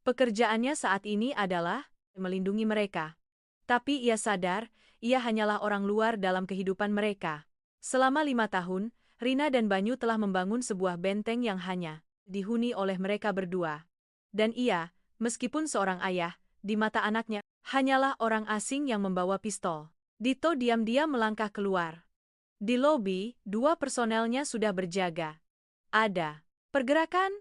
Speaker 1: Pekerjaannya saat ini adalah melindungi mereka. Tapi ia sadar, ia hanyalah orang luar dalam kehidupan mereka. Selama 5 tahun, Rina dan Banyu telah membangun sebuah benteng yang hanya dihuni oleh mereka berdua. Dan ia, meskipun seorang ayah, di mata anaknya, hanyalah orang asing yang membawa pistol. Dito diam-diam melangkah keluar. Di lobi, 2 personelnya sudah berjaga. "Ada pergerakan?"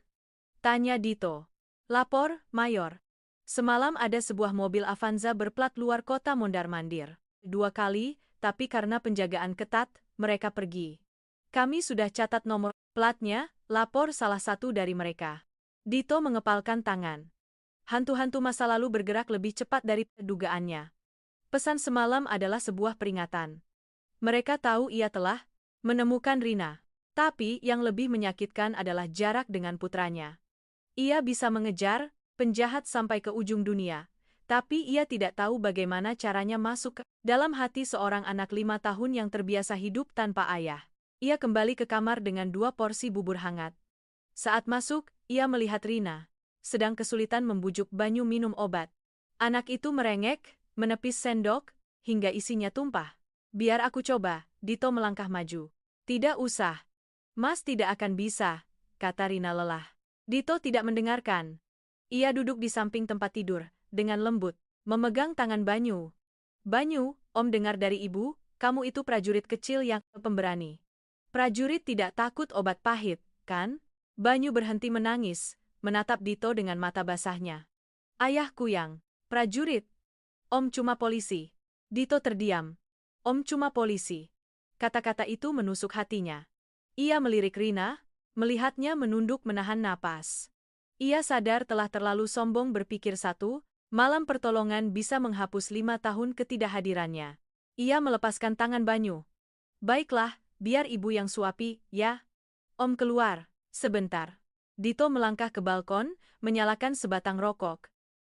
Speaker 1: tanya Dito. "Lapor, Mayor. Semalam ada sebuah mobil Avanza berplat luar kota mondar-mandir 2 kali, tapi karena penjagaan ketat, mereka pergi. Kami sudah catat nomor platnya," lapor salah satu dari mereka. Dito mengepalkan tangan. Hantu-hantu masa lalu bergerak lebih cepat dari dugaannya. Pesan semalam adalah sebuah peringatan. Mereka tahu ia telah menemukan Rina. Tapi yang lebih menyakitkan adalah jarak dengan putranya. Ia bisa mengejar penjahat sampai ke ujung dunia, tapi ia tidak tahu bagaimana caranya masuk ke dalam hati seorang anak 5 tahun yang terbiasa hidup tanpa ayah. Ia kembali ke kamar dengan 2 porsi bubur hangat. Saat masuk, ia melihat Rina sedang kesulitan membujuk Banyu minum obat. Anak itu merengek, menepis sendok, hingga isinya tumpah. "Biar aku coba." Dito melangkah maju. "Tidak usah. Mas tidak akan bisa," kata Rina lelah. Dito tidak mendengarkan. Ia duduk di samping tempat tidur, dengan lembut, memegang tangan Banyu. Banyu, Om dengar dari ibu, kamu itu prajurit kecil yang pemberani. Prajurit tidak takut obat pahit, kan? Banyu berhenti menangis, menatap Dito dengan mata basahnya. Ayahku yang prajurit. Om cuma polisi. Dito terdiam. Om cuma polisi. Kata-kata itu menusuk hatinya. Ia melirik Rina, melihatnya menunduk menahan napas. Ia sadar telah terlalu sombong berpikir malam pertolongan bisa menghapus 5 tahun ketidakhadirannya. Ia melepaskan tangan Banyu. Baiklah, biar ibu yang suapi, ya. Om keluar, sebentar. Dito melangkah ke balkon, menyalakan sebatang rokok.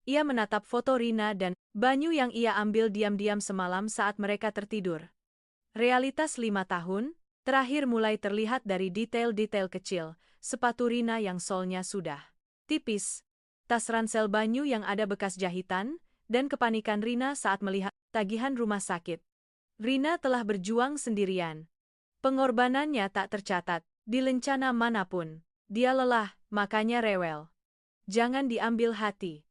Speaker 1: Ia menatap foto Rina dan Banyu yang ia ambil diam-diam semalam saat mereka tertidur. Realitas 5 tahun, terakhir mulai terlihat dari detail-detail kecil, sepatu Rina yang solnya sudah tipis, tas ransel Banyu yang ada bekas jahitan, dan kepanikan Rina saat melihat tagihan rumah sakit. Rina telah berjuang sendirian. Pengorbanannya tak tercatat di lencana manapun. Dia lelah, makanya rewel. Jangan diambil hati.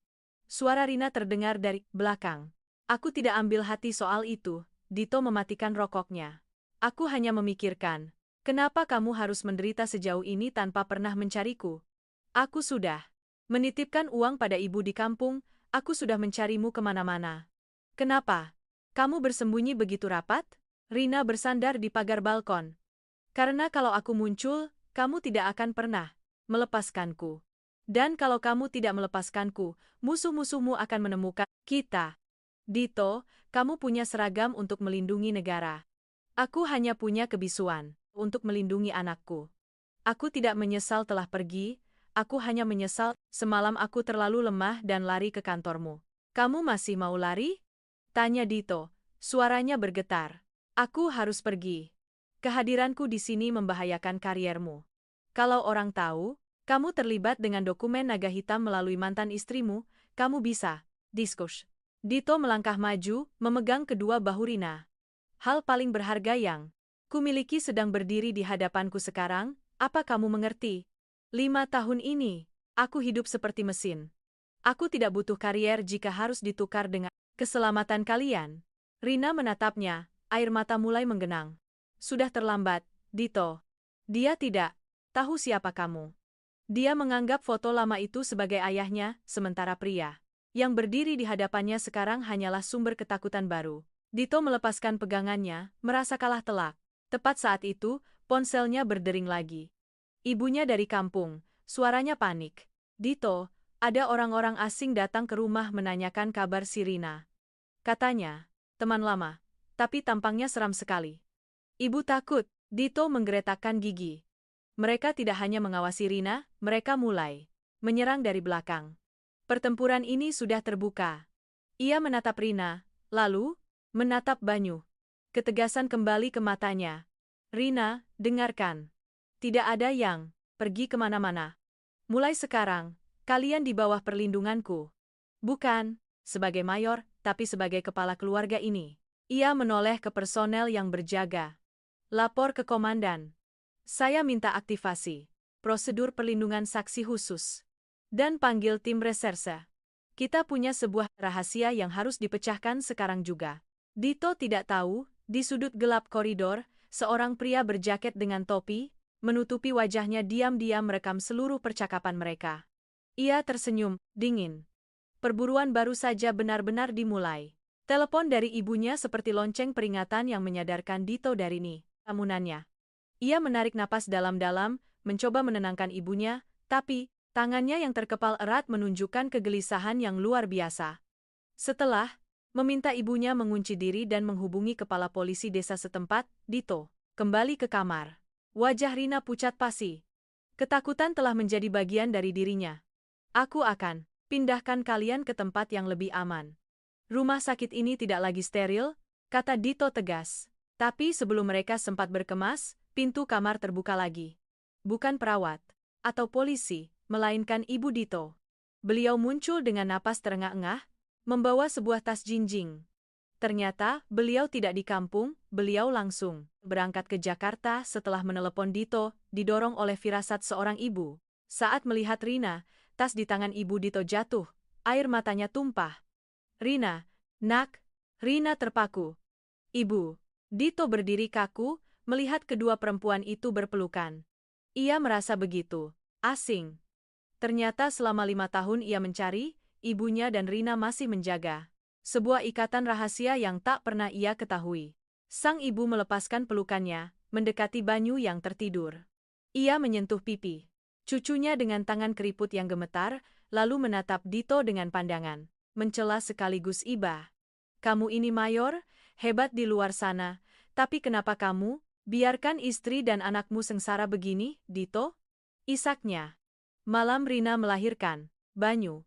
Speaker 1: Suara Rina terdengar dari belakang. Aku tidak ambil hati soal itu. Dito mematikan rokoknya. Aku hanya memikirkan, kenapa kamu harus menderita sejauh ini tanpa pernah mencariku? Aku sudah menitipkan uang pada ibu di kampung, aku sudah mencarimu kemana-mana. Kenapa? Kamu bersembunyi begitu rapat? Rina bersandar di pagar balkon. Karena kalau aku muncul, kamu tidak akan pernah melepaskanku. Dan kalau kamu tidak melepaskanku, musuh-musuhmu akan menemukan kita. Dito, kamu punya seragam untuk melindungi negara. Aku hanya punya kebisuan untuk melindungi anakku. Aku tidak menyesal telah pergi, aku hanya menyesal semalam aku terlalu lemah dan lari ke kantormu. Kamu masih mau lari? Tanya Dito, suaranya bergetar. Aku harus pergi. Kehadiranku di sini membahayakan kariermu. Kalau orang tahu, kamu terlibat dengan dokumen naga hitam melalui mantan istrimu, kamu bisa diskus. Dito melangkah maju, memegang kedua bahu Rina. Hal paling berharga yang kumiliki sedang berdiri di hadapanku sekarang, apa kamu mengerti? 5 tahun ini, aku hidup seperti mesin. Aku tidak butuh karier jika harus ditukar dengan keselamatan kalian. Rina menatapnya, air mata mulai menggenang. Sudah terlambat, Dito. Dia tidak tahu siapa kamu. Dia menganggap foto lama itu sebagai ayahnya, sementara pria yang berdiri di hadapannya sekarang hanyalah sumber ketakutan baru. Dito melepaskan pegangannya, merasa kalah telak. Tepat saat itu, ponselnya berdering lagi. Ibunya dari kampung, suaranya panik. Dito, ada orang-orang asing datang ke rumah menanyakan kabar si Rina. Katanya, teman lama, tapi tampangnya seram sekali. Ibu takut, Dito menggeretakkan gigi. Mereka tidak hanya mengawasi Rina, mereka mulai menyerang dari belakang. Pertempuran ini sudah terbuka. Ia menatap Rina, lalu menatap Banyu. Ketegasan kembali ke matanya. Rina, dengarkan. Tidak ada yang pergi kemana-mana. Mulai sekarang, kalian di bawah perlindunganku. Bukan sebagai mayor, tapi sebagai kepala keluarga ini. Ia menoleh ke personel yang berjaga. Lapor ke komandan. Saya minta aktivasi prosedur perlindungan saksi khusus. Dan panggil tim reserse. Kita punya sebuah rahasia yang harus dipecahkan sekarang juga. Dito tidak tahu, di sudut gelap koridor, seorang pria berjaket dengan topi, menutupi wajahnya diam-diam merekam seluruh percakapan mereka. Ia tersenyum, dingin. Perburuan baru saja benar-benar dimulai. Telepon dari ibunya seperti lonceng peringatan yang menyadarkan Dito dari lamunannya. Ia menarik napas dalam-dalam, mencoba menenangkan ibunya, tapi tangannya yang terkepal erat menunjukkan kegelisahan yang luar biasa. Setelah meminta ibunya mengunci diri dan menghubungi kepala polisi desa setempat, Dito kembali ke kamar. Wajah Rina pucat pasi. Ketakutan telah menjadi bagian dari dirinya. Aku akan pindahkan kalian ke tempat yang lebih aman. Rumah sakit ini tidak lagi steril, kata Dito tegas. Tapi sebelum mereka sempat berkemas, pintu kamar terbuka lagi. Bukan perawat atau polisi, melainkan Ibu Dito. Beliau muncul dengan napas terengah-engah, membawa sebuah tas jinjing. Ternyata, beliau tidak di kampung, beliau langsung berangkat ke Jakarta setelah menelepon Dito, didorong oleh firasat seorang ibu. Saat melihat Rina, tas di tangan ibu Dito jatuh, air matanya tumpah. Rina, nak, Rina terpaku. Ibu. Dito berdiri kaku, melihat kedua perempuan itu berpelukan. Ia merasa begitu asing. Ternyata selama 5 tahun ia mencari, ibunya dan Rina masih menjaga sebuah ikatan rahasia yang tak pernah ia ketahui. Sang ibu melepaskan pelukannya, mendekati Banyu yang tertidur. Ia menyentuh pipi cucunya dengan tangan keriput yang gemetar, lalu menatap Dito dengan pandangan mencela sekaligus iba. Kamu ini mayor, hebat di luar sana, tapi kenapa kamu biarkan istri dan anakmu sengsara begini, Dito? Isaknya. Malam Rina melahirkan, Banyu.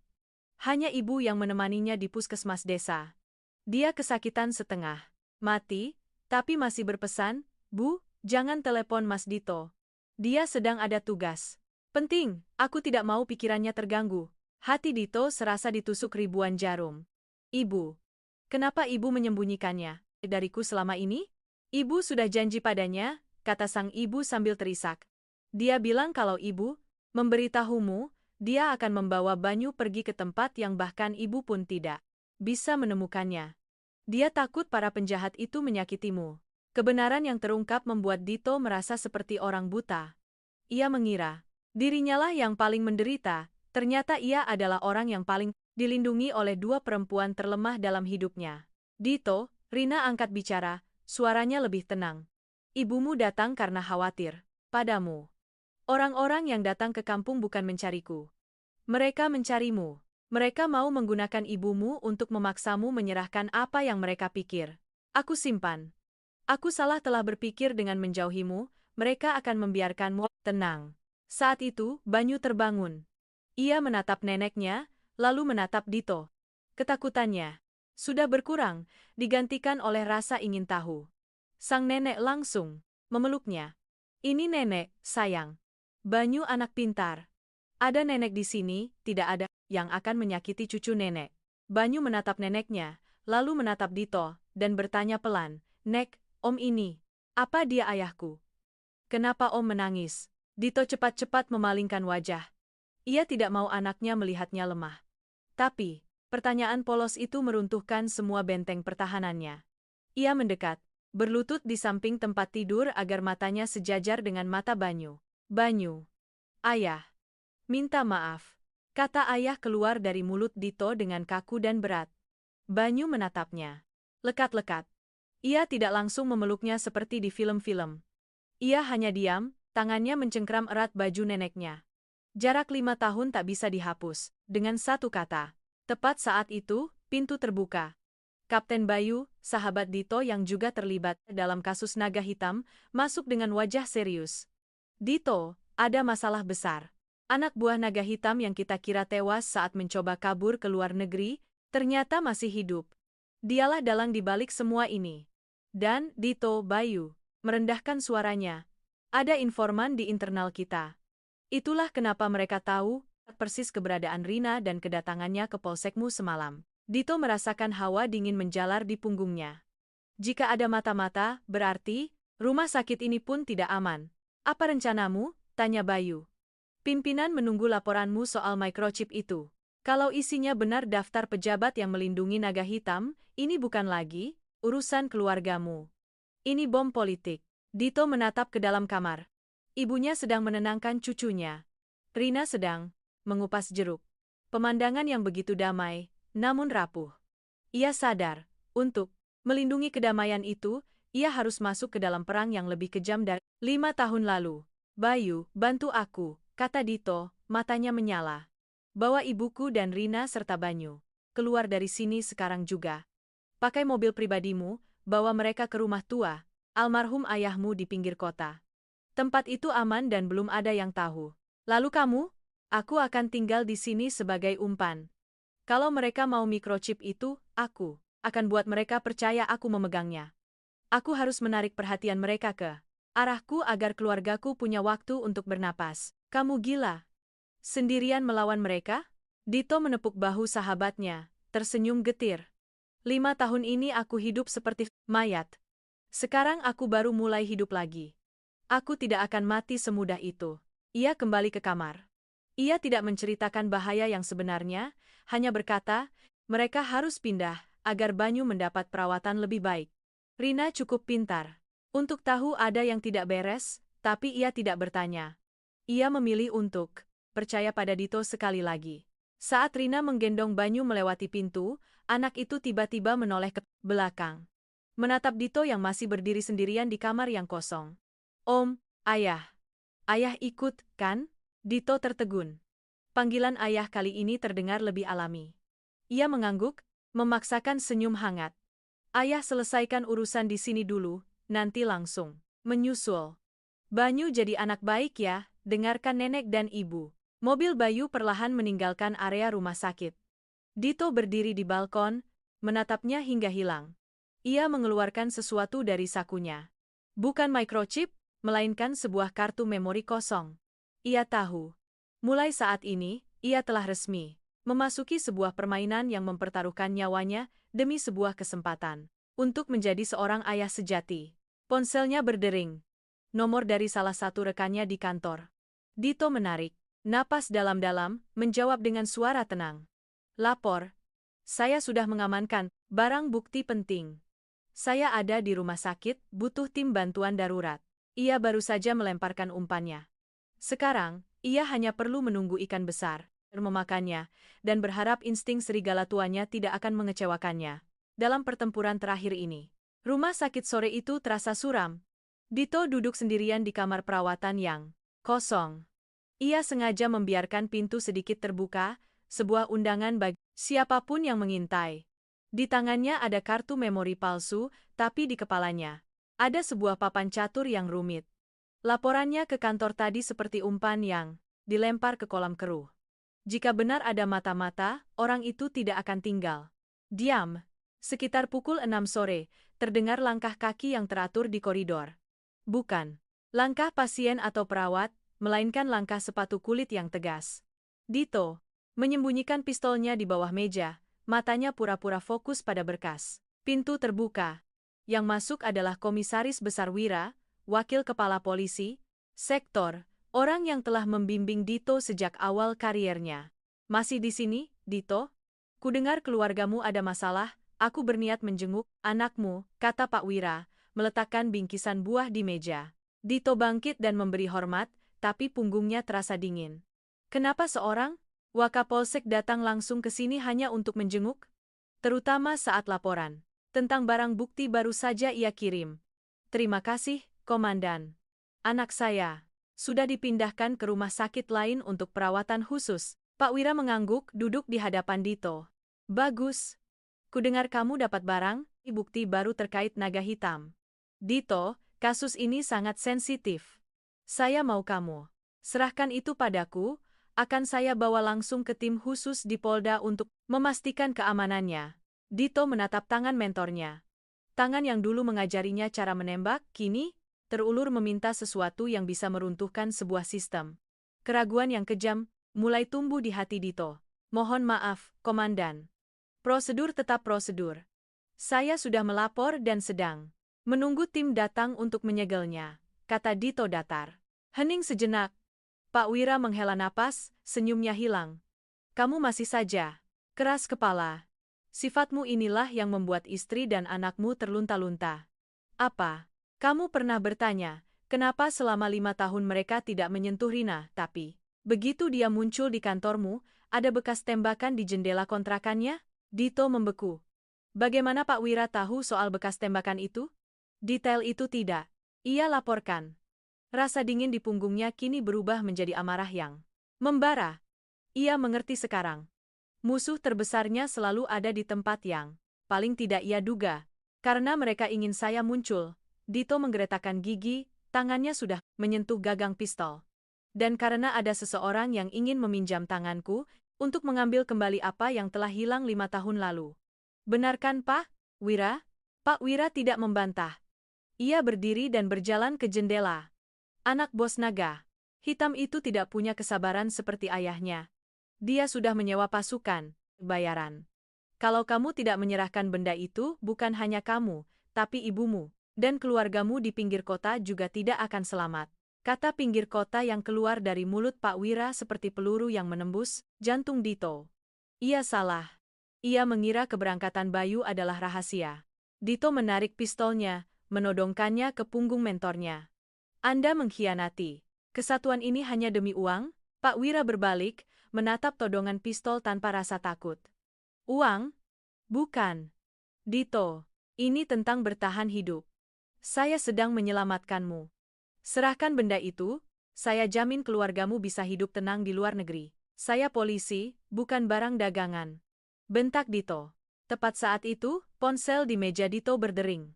Speaker 1: Hanya ibu yang menemaninya di puskesmas desa. Dia kesakitan setengah mati, tapi masih berpesan, Bu, jangan telepon Mas Dito. Dia sedang ada tugas penting, aku tidak mau pikirannya terganggu. Hati Dito serasa ditusuk ribuan jarum. Ibu. Kenapa ibu menyembunyikannya dariku selama ini? Ibu sudah janji padanya, kata sang ibu sambil terisak. Dia bilang kalau ibu memberitahumu, dia akan membawa Banyu pergi ke tempat yang bahkan ibu pun tidak bisa menemukannya. Dia takut para penjahat itu menyakitimu. Kebenaran yang terungkap membuat Dito merasa seperti orang buta. Ia mengira dirinya lah yang paling menderita, ternyata ia adalah orang yang paling dilindungi oleh dua perempuan terlemah dalam hidupnya. Dito, Rina angkat bicara, suaranya lebih tenang. Ibumu datang karena khawatir padamu. Orang-orang yang datang ke kampung bukan mencariku. Mereka mencarimu. Mereka mau menggunakan ibumu untuk memaksamu menyerahkan apa yang mereka pikir. Aku simpan. Aku salah telah berpikir dengan menjauhimu, mereka akan membiarkanmu tenang. Saat itu, Banyu terbangun. Ia menatap neneknya, lalu menatap Dito. Ketakutannya sudah berkurang, digantikan oleh rasa ingin tahu. Sang nenek langsung memeluknya. Ini nenek, sayang. Banyu anak pintar. Ada nenek di sini, tidak ada yang akan menyakiti cucu nenek. Banyu menatap neneknya, lalu menatap Dito, dan bertanya pelan, Nek, Om ini, apa dia ayahku? Kenapa Om menangis? Dito cepat-cepat memalingkan wajah. Ia tidak mau anaknya melihatnya lemah. Tapi, pertanyaan polos itu meruntuhkan semua benteng pertahanannya. Ia mendekat, berlutut di samping tempat tidur agar matanya sejajar dengan mata Banyu. Banyu. Ayah. Minta maaf. Kata ayah keluar dari mulut Dito dengan kaku dan berat. Banyu menatapnya. Lekat-lekat. Ia tidak langsung memeluknya seperti di film-film. Ia hanya diam, tangannya mencengkram erat baju neneknya. Jarak 5 tahun tak bisa dihapus, dengan satu kata. Tepat saat itu, pintu terbuka. Kapten Bayu, sahabat Dito yang juga terlibat dalam kasus naga hitam, masuk dengan wajah serius. Dito, ada masalah besar. Anak buah naga hitam yang kita kira tewas saat mencoba kabur ke luar negeri, ternyata masih hidup. Dialah dalang di balik semua ini. Dan, Dito, Bayu, merendahkan suaranya. Ada informan di internal kita. Itulah kenapa mereka tahu persis keberadaan Rina dan kedatangannya ke polsekmu semalam. Dito merasakan hawa dingin menjalar di punggungnya. Jika ada mata-mata, berarti rumah sakit ini pun tidak aman. Apa rencanamu? Tanya Bayu. Pimpinan menunggu laporanmu soal microchip itu. Kalau isinya benar daftar pejabat yang melindungi naga hitam, ini bukan lagi urusan keluargamu. Ini bom politik. Dito menatap ke dalam kamar. Ibunya sedang menenangkan cucunya. Rina sedang mengupas jeruk. Pemandangan yang begitu damai, namun rapuh. Ia sadar, untuk melindungi kedamaian itu, ia harus masuk ke dalam perang yang lebih kejam dari 5 tahun lalu. Bayu, bantu aku, kata Dito, matanya menyala. Bawa ibuku dan Rina serta Banyu keluar dari sini sekarang juga. Pakai mobil pribadimu, bawa mereka ke rumah tua almarhum ayahmu di pinggir kota. Tempat itu aman dan belum ada yang tahu. Lalu kamu? Aku akan tinggal di sini sebagai umpan. Kalau mereka mau microchip itu, aku akan buat mereka percaya aku memegangnya. Aku harus menarik perhatian mereka ke arahku agar keluargaku punya waktu untuk bernapas. Kamu gila? Sendirian melawan mereka? Dito menepuk bahu sahabatnya, tersenyum getir. 5 tahun ini aku hidup seperti mayat. Sekarang aku baru mulai hidup lagi. Aku tidak akan mati semudah itu. Ia kembali ke kamar. Ia tidak menceritakan bahaya yang sebenarnya, hanya berkata, mereka harus pindah, agar Banyu mendapat perawatan lebih baik. Rina cukup pintar untuk tahu ada yang tidak beres, tapi ia tidak bertanya. Ia memilih untuk percaya pada Dito sekali lagi. Saat Rina menggendong Banyu melewati pintu, anak itu tiba-tiba menoleh ke belakang. Menatap Dito yang masih berdiri sendirian di kamar yang kosong. Om, ayah. Ayah ikut, kan? Dito tertegun. Panggilan ayah kali ini terdengar lebih alami. Ia mengangguk, memaksakan senyum hangat. Ayah selesaikan urusan di sini dulu, nanti langsung menyusul. Banyu jadi anak baik ya, dengarkan nenek dan ibu. Mobil Bayu perlahan meninggalkan area rumah sakit. Dito berdiri di balkon, menatapnya hingga hilang. Ia mengeluarkan sesuatu dari sakunya. Bukan microchip, melainkan sebuah kartu memori kosong. Ia tahu. Mulai saat ini, ia telah resmi memasuki sebuah permainan yang mempertaruhkan nyawanya demi sebuah kesempatan untuk menjadi seorang ayah sejati. Ponselnya berdering. Nomor dari salah satu rekannya di kantor. Dito menarik napas dalam-dalam, menjawab dengan suara tenang. Lapor. Saya sudah mengamankan barang bukti penting. Saya ada di rumah sakit, butuh tim bantuan darurat. Ia baru saja melemparkan umpannya. Sekarang, ia hanya perlu menunggu ikan besar, memakannya, dan berharap insting serigala tuanya tidak akan mengecewakannya. Dalam pertempuran terakhir ini, rumah sakit sore itu terasa suram. Dito duduk sendirian di kamar perawatan yang kosong. Ia sengaja membiarkan pintu sedikit terbuka, sebuah undangan bagi siapapun yang mengintai. Di tangannya ada kartu memori palsu, tapi di kepalanya ada sebuah papan catur yang rumit. Laporannya ke kantor tadi seperti umpan yang dilempar ke kolam keruh. Jika benar ada mata-mata, orang itu tidak akan tinggal diam. Sekitar pukul 6 sore, terdengar langkah kaki yang teratur di koridor. Bukan langkah pasien atau perawat, melainkan langkah sepatu kulit yang tegas. Dito menyembunyikan pistolnya di bawah meja, matanya pura-pura fokus pada berkas. Pintu terbuka. Yang masuk adalah Komisaris Besar Wira, Wakil Kepala Polisi, Sektor, orang yang telah membimbing Dito sejak awal kariernya. Masih di sini, Dito? Kudengar keluargamu ada masalah, aku berniat menjenguk anakmu, kata Pak Wira, meletakkan bingkisan buah di meja. Dito bangkit dan memberi hormat, tapi punggungnya terasa dingin. Kenapa seorang Wakapolsek datang langsung ke sini hanya untuk menjenguk? Terutama saat laporan tentang barang bukti baru saja ia kirim. Terima kasih, Komandan. Anak saya sudah dipindahkan ke rumah sakit lain untuk perawatan khusus. Pak Wira mengangguk duduk di hadapan Dito. Bagus. Kudengar kamu dapat barang bukti baru terkait naga hitam. Dito, kasus ini sangat sensitif. Saya mau kamu serahkan itu padaku, akan saya bawa langsung ke tim khusus di Polda untuk memastikan keamanannya. Dito menatap tangan mentornya. Tangan yang dulu mengajarinya cara menembak, kini terulur meminta sesuatu yang bisa meruntuhkan sebuah sistem. Keraguan yang kejam mulai tumbuh di hati Dito. Mohon maaf, Komandan. Prosedur tetap prosedur. Saya sudah melapor dan sedang menunggu tim datang untuk menyegelnya, kata Dito datar. Hening sejenak. Pak Wira menghela napas, senyumnya hilang. Kamu masih saja keras kepala. Sifatmu inilah yang membuat istri dan anakmu terlunta-lunta. Apa? Kamu pernah bertanya, kenapa selama 5 tahun mereka tidak menyentuh Rina, tapi begitu dia muncul di kantormu, ada bekas tembakan di jendela kontrakannya? Dito membeku. Bagaimana Pak Wira tahu soal bekas tembakan itu? Detail itu tidak ia laporkan. Rasa dingin di punggungnya kini berubah menjadi amarah yang membara. Ia mengerti sekarang. Musuh terbesarnya selalu ada di tempat yang paling tidak ia duga. Karena mereka ingin saya muncul. Dito menggeretakkan gigi, tangannya sudah menyentuh gagang pistol. Dan karena ada seseorang yang ingin meminjam tanganku untuk mengambil kembali apa yang telah hilang 5 tahun lalu. Benarkan Pak Wira? Pak Wira tidak membantah. Ia berdiri dan berjalan ke jendela. Anak bos naga hitam itu tidak punya kesabaran seperti ayahnya. Dia sudah menyewa pasukan, bayaran. Kalau kamu tidak menyerahkan benda itu, bukan hanya kamu, tapi ibumu dan keluargamu di pinggir kota juga tidak akan selamat, Kata pinggir kota yang keluar dari mulut Pak Wira seperti peluru yang menembus jantung Dito. Ia salah. Ia mengira keberangkatan Bayu adalah rahasia. Dito menarik pistolnya, menodongkannya ke punggung mentornya. Anda mengkhianati. Kesatuan ini hanya demi uang? Pak Wira berbalik, menatap todongan pistol tanpa rasa takut. Uang? Bukan. Dito, ini tentang bertahan hidup. Saya sedang menyelamatkanmu. Serahkan benda itu, saya jamin keluargamu bisa hidup tenang di luar negeri. Saya polisi, bukan barang dagangan. Bentak Dito. Tepat saat itu, ponsel di meja Dito berdering.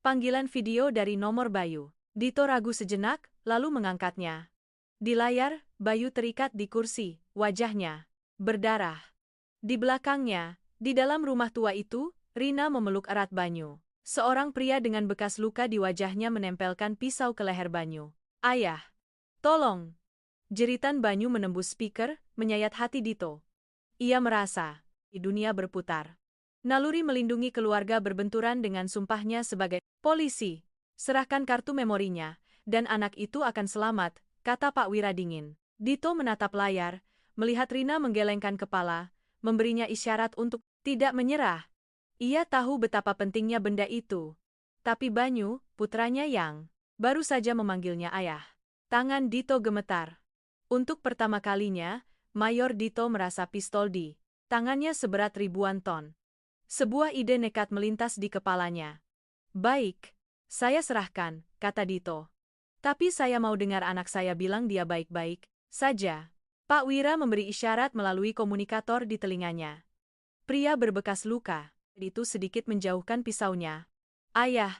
Speaker 1: Panggilan video dari nomor Bayu. Dito ragu sejenak, lalu mengangkatnya. Di layar, Bayu terikat di kursi, wajahnya berdarah. Di belakangnya, di dalam rumah tua itu, Rina memeluk erat Banyu. Seorang pria dengan bekas luka di wajahnya menempelkan pisau ke leher Banyu. Ayah! Tolong! Jeritan Banyu menembus speaker, menyayat hati Dito. Ia merasa, di dunia berputar. Naluri melindungi keluarga berbenturan dengan sumpahnya sebagai polisi. Serahkan kartu memorinya, dan anak itu akan selamat, kata Pak Wira dingin. Dito menatap layar, melihat Rina menggelengkan kepala, memberinya isyarat untuk tidak menyerah. Ia tahu betapa pentingnya benda itu. Tapi Banyu, putranya yang baru saja memanggilnya ayah. Tangan Dito gemetar. Untuk pertama kalinya, Mayor Dito merasa pistol di tangannya seberat ribuan ton. Sebuah ide nekat melintas di kepalanya. Baik, saya serahkan, kata Dito. Tapi saya mau dengar anak saya bilang dia baik-baik saja. Pak Wira memberi isyarat melalui komunikator di telinganya. Pria berbekas luka itu sedikit menjauhkan pisaunya. Ayah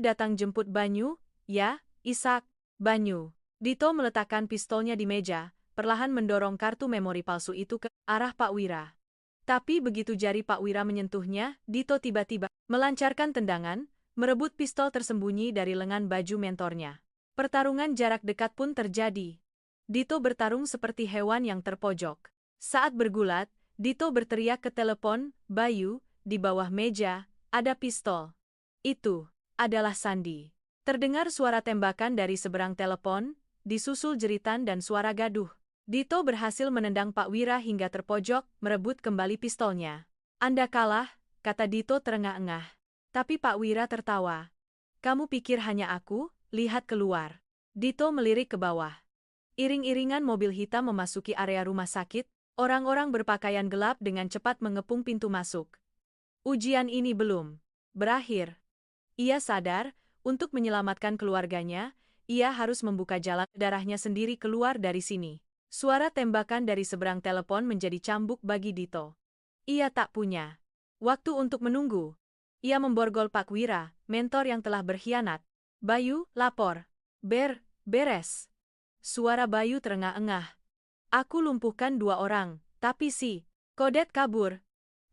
Speaker 1: datang jemput Banyu, ya, Ishak, Banyu. Dito meletakkan pistolnya di meja, perlahan mendorong kartu memori palsu itu ke arah Pak Wira. Tapi begitu jari Pak Wira menyentuhnya, Dito tiba-tiba melancarkan tendangan, merebut pistol tersembunyi dari lengan baju mentornya. Pertarungan jarak dekat pun terjadi. Dito bertarung seperti hewan yang terpojok. Saat bergulat, Dito berteriak ke telepon, Bayu, di bawah meja, ada pistol. Itu adalah Sandi. Terdengar suara tembakan dari seberang telepon, disusul jeritan dan suara gaduh. Dito berhasil menendang Pak Wira hingga terpojok, merebut kembali pistolnya. Anda kalah, kata Dito terengah-engah. Tapi Pak Wira tertawa. Kamu pikir hanya aku? Lihat keluar. Dito melirik ke bawah. Iring-iringan mobil hitam memasuki area rumah sakit, orang-orang berpakaian gelap dengan cepat mengepung pintu masuk. Ujian ini belum berakhir. Ia sadar, untuk menyelamatkan keluarganya, ia harus membuka jalan darahnya sendiri keluar dari sini. Suara tembakan dari seberang telepon menjadi cambuk bagi Dito. Ia tak punya waktu untuk menunggu. Ia memborgol Pak Wira, mentor yang telah berkhianat. Bayu, lapor. Beres. Suara Bayu terengah-engah. Aku lumpuhkan 2 orang, tapi si Kodet kabur.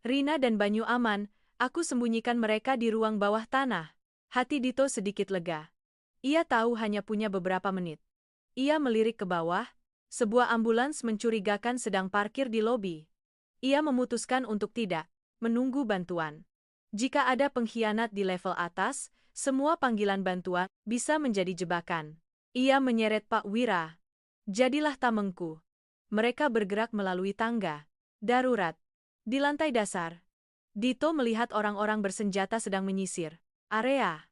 Speaker 1: Rina dan Banyu aman, aku sembunyikan mereka di ruang bawah tanah. Hati Dito sedikit lega. Ia tahu hanya punya beberapa menit. Ia melirik ke bawah, sebuah ambulans mencurigakan sedang parkir di lobi. Ia memutuskan untuk tidak menunggu bantuan. Jika ada pengkhianat di level atas, semua panggilan bantuan bisa menjadi jebakan. Ia menyeret Pak Wira. Jadilah tamengku. Mereka bergerak melalui tangga darurat. Di lantai dasar, Dito melihat orang-orang bersenjata sedang menyisir area.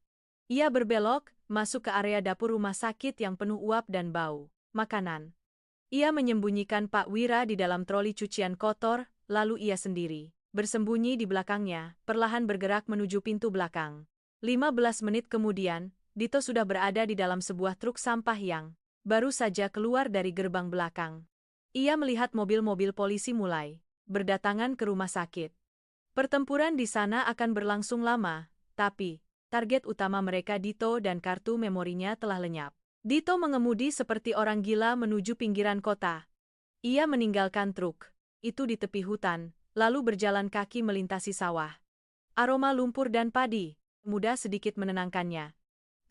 Speaker 1: Ia berbelok, masuk ke area dapur rumah sakit yang penuh uap dan bau makanan. Ia menyembunyikan Pak Wira di dalam troli cucian kotor, lalu ia sendiri, bersembunyi di belakangnya, perlahan bergerak menuju pintu belakang. 15 menit kemudian, Dito sudah berada di dalam sebuah truk sampah yang baru saja keluar dari gerbang belakang. Ia melihat mobil-mobil polisi mulai berdatangan ke rumah sakit. Pertempuran di sana akan berlangsung lama, tapi target utama mereka Dito dan kartu memorinya telah lenyap. Dito mengemudi seperti orang gila menuju pinggiran kota. Ia meninggalkan truk itu di tepi hutan, lalu berjalan kaki melintasi sawah. Aroma lumpur dan padi mudah sedikit menenangkannya.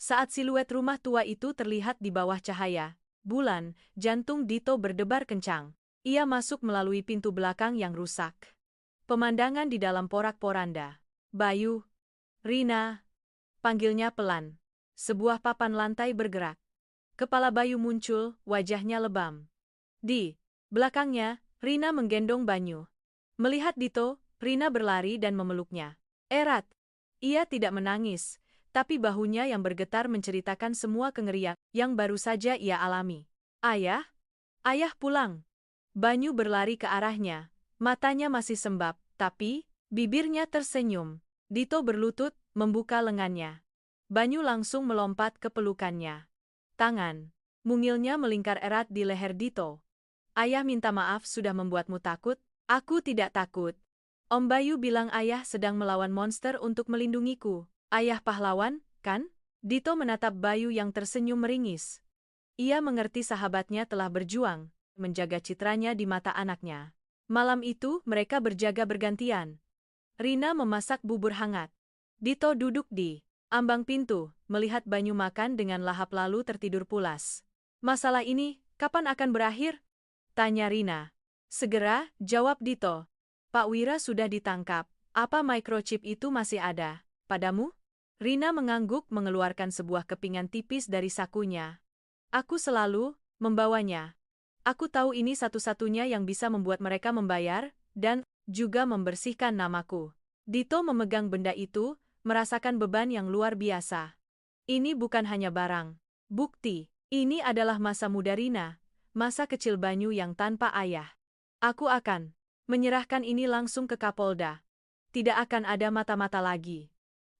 Speaker 1: Saat siluet rumah tua itu terlihat di bawah cahaya bulan, jantung Dito berdebar kencang. Ia masuk melalui pintu belakang yang rusak. Pemandangan di dalam porak-poranda. Bayu. Rina. Panggilnya pelan. Sebuah papan lantai bergerak. Kepala Bayu muncul, wajahnya lebam. Di belakangnya, Rina menggendong Banyu. Melihat Dito, Rina berlari dan memeluknya. Erat. Ia tidak menangis, tapi bahunya yang bergetar menceritakan semua kengerian yang baru saja ia alami. Ayah? Ayah pulang. Banyu berlari ke arahnya. Matanya masih sembab, tapi bibirnya tersenyum. Dito berlutut, membuka lengannya. Banyu langsung melompat ke pelukannya. Tangan mungilnya melingkar erat di leher Dito. Ayah minta maaf sudah membuatmu takut. Aku tidak takut. Om Bayu bilang ayah sedang melawan monster untuk melindungiku. Ayah pahlawan, kan? Dito menatap Bayu yang tersenyum meringis. Ia mengerti sahabatnya telah berjuang, menjaga citranya di mata anaknya. Malam itu, mereka berjaga bergantian. Rina memasak bubur hangat. Dito duduk di ambang pintu, melihat Banyu makan dengan lahap lalu tertidur pulas. Masalah ini, kapan akan berakhir? Tanya Rina. Segera, jawab Dito. Pak Wira sudah ditangkap. Apa microchip itu masih ada padamu? Rina mengangguk mengeluarkan sebuah kepingan tipis dari sakunya. Aku selalu membawanya. Aku tahu ini satu-satunya yang bisa membuat mereka membayar, dan juga membersihkan namaku. Dito memegang benda itu, merasakan beban yang luar biasa. Ini bukan hanya barang. Bukti, ini adalah masa muda Rina, masa kecil Banyu yang tanpa ayah. Aku akan menyerahkan ini langsung ke Kapolda. Tidak akan ada mata-mata lagi.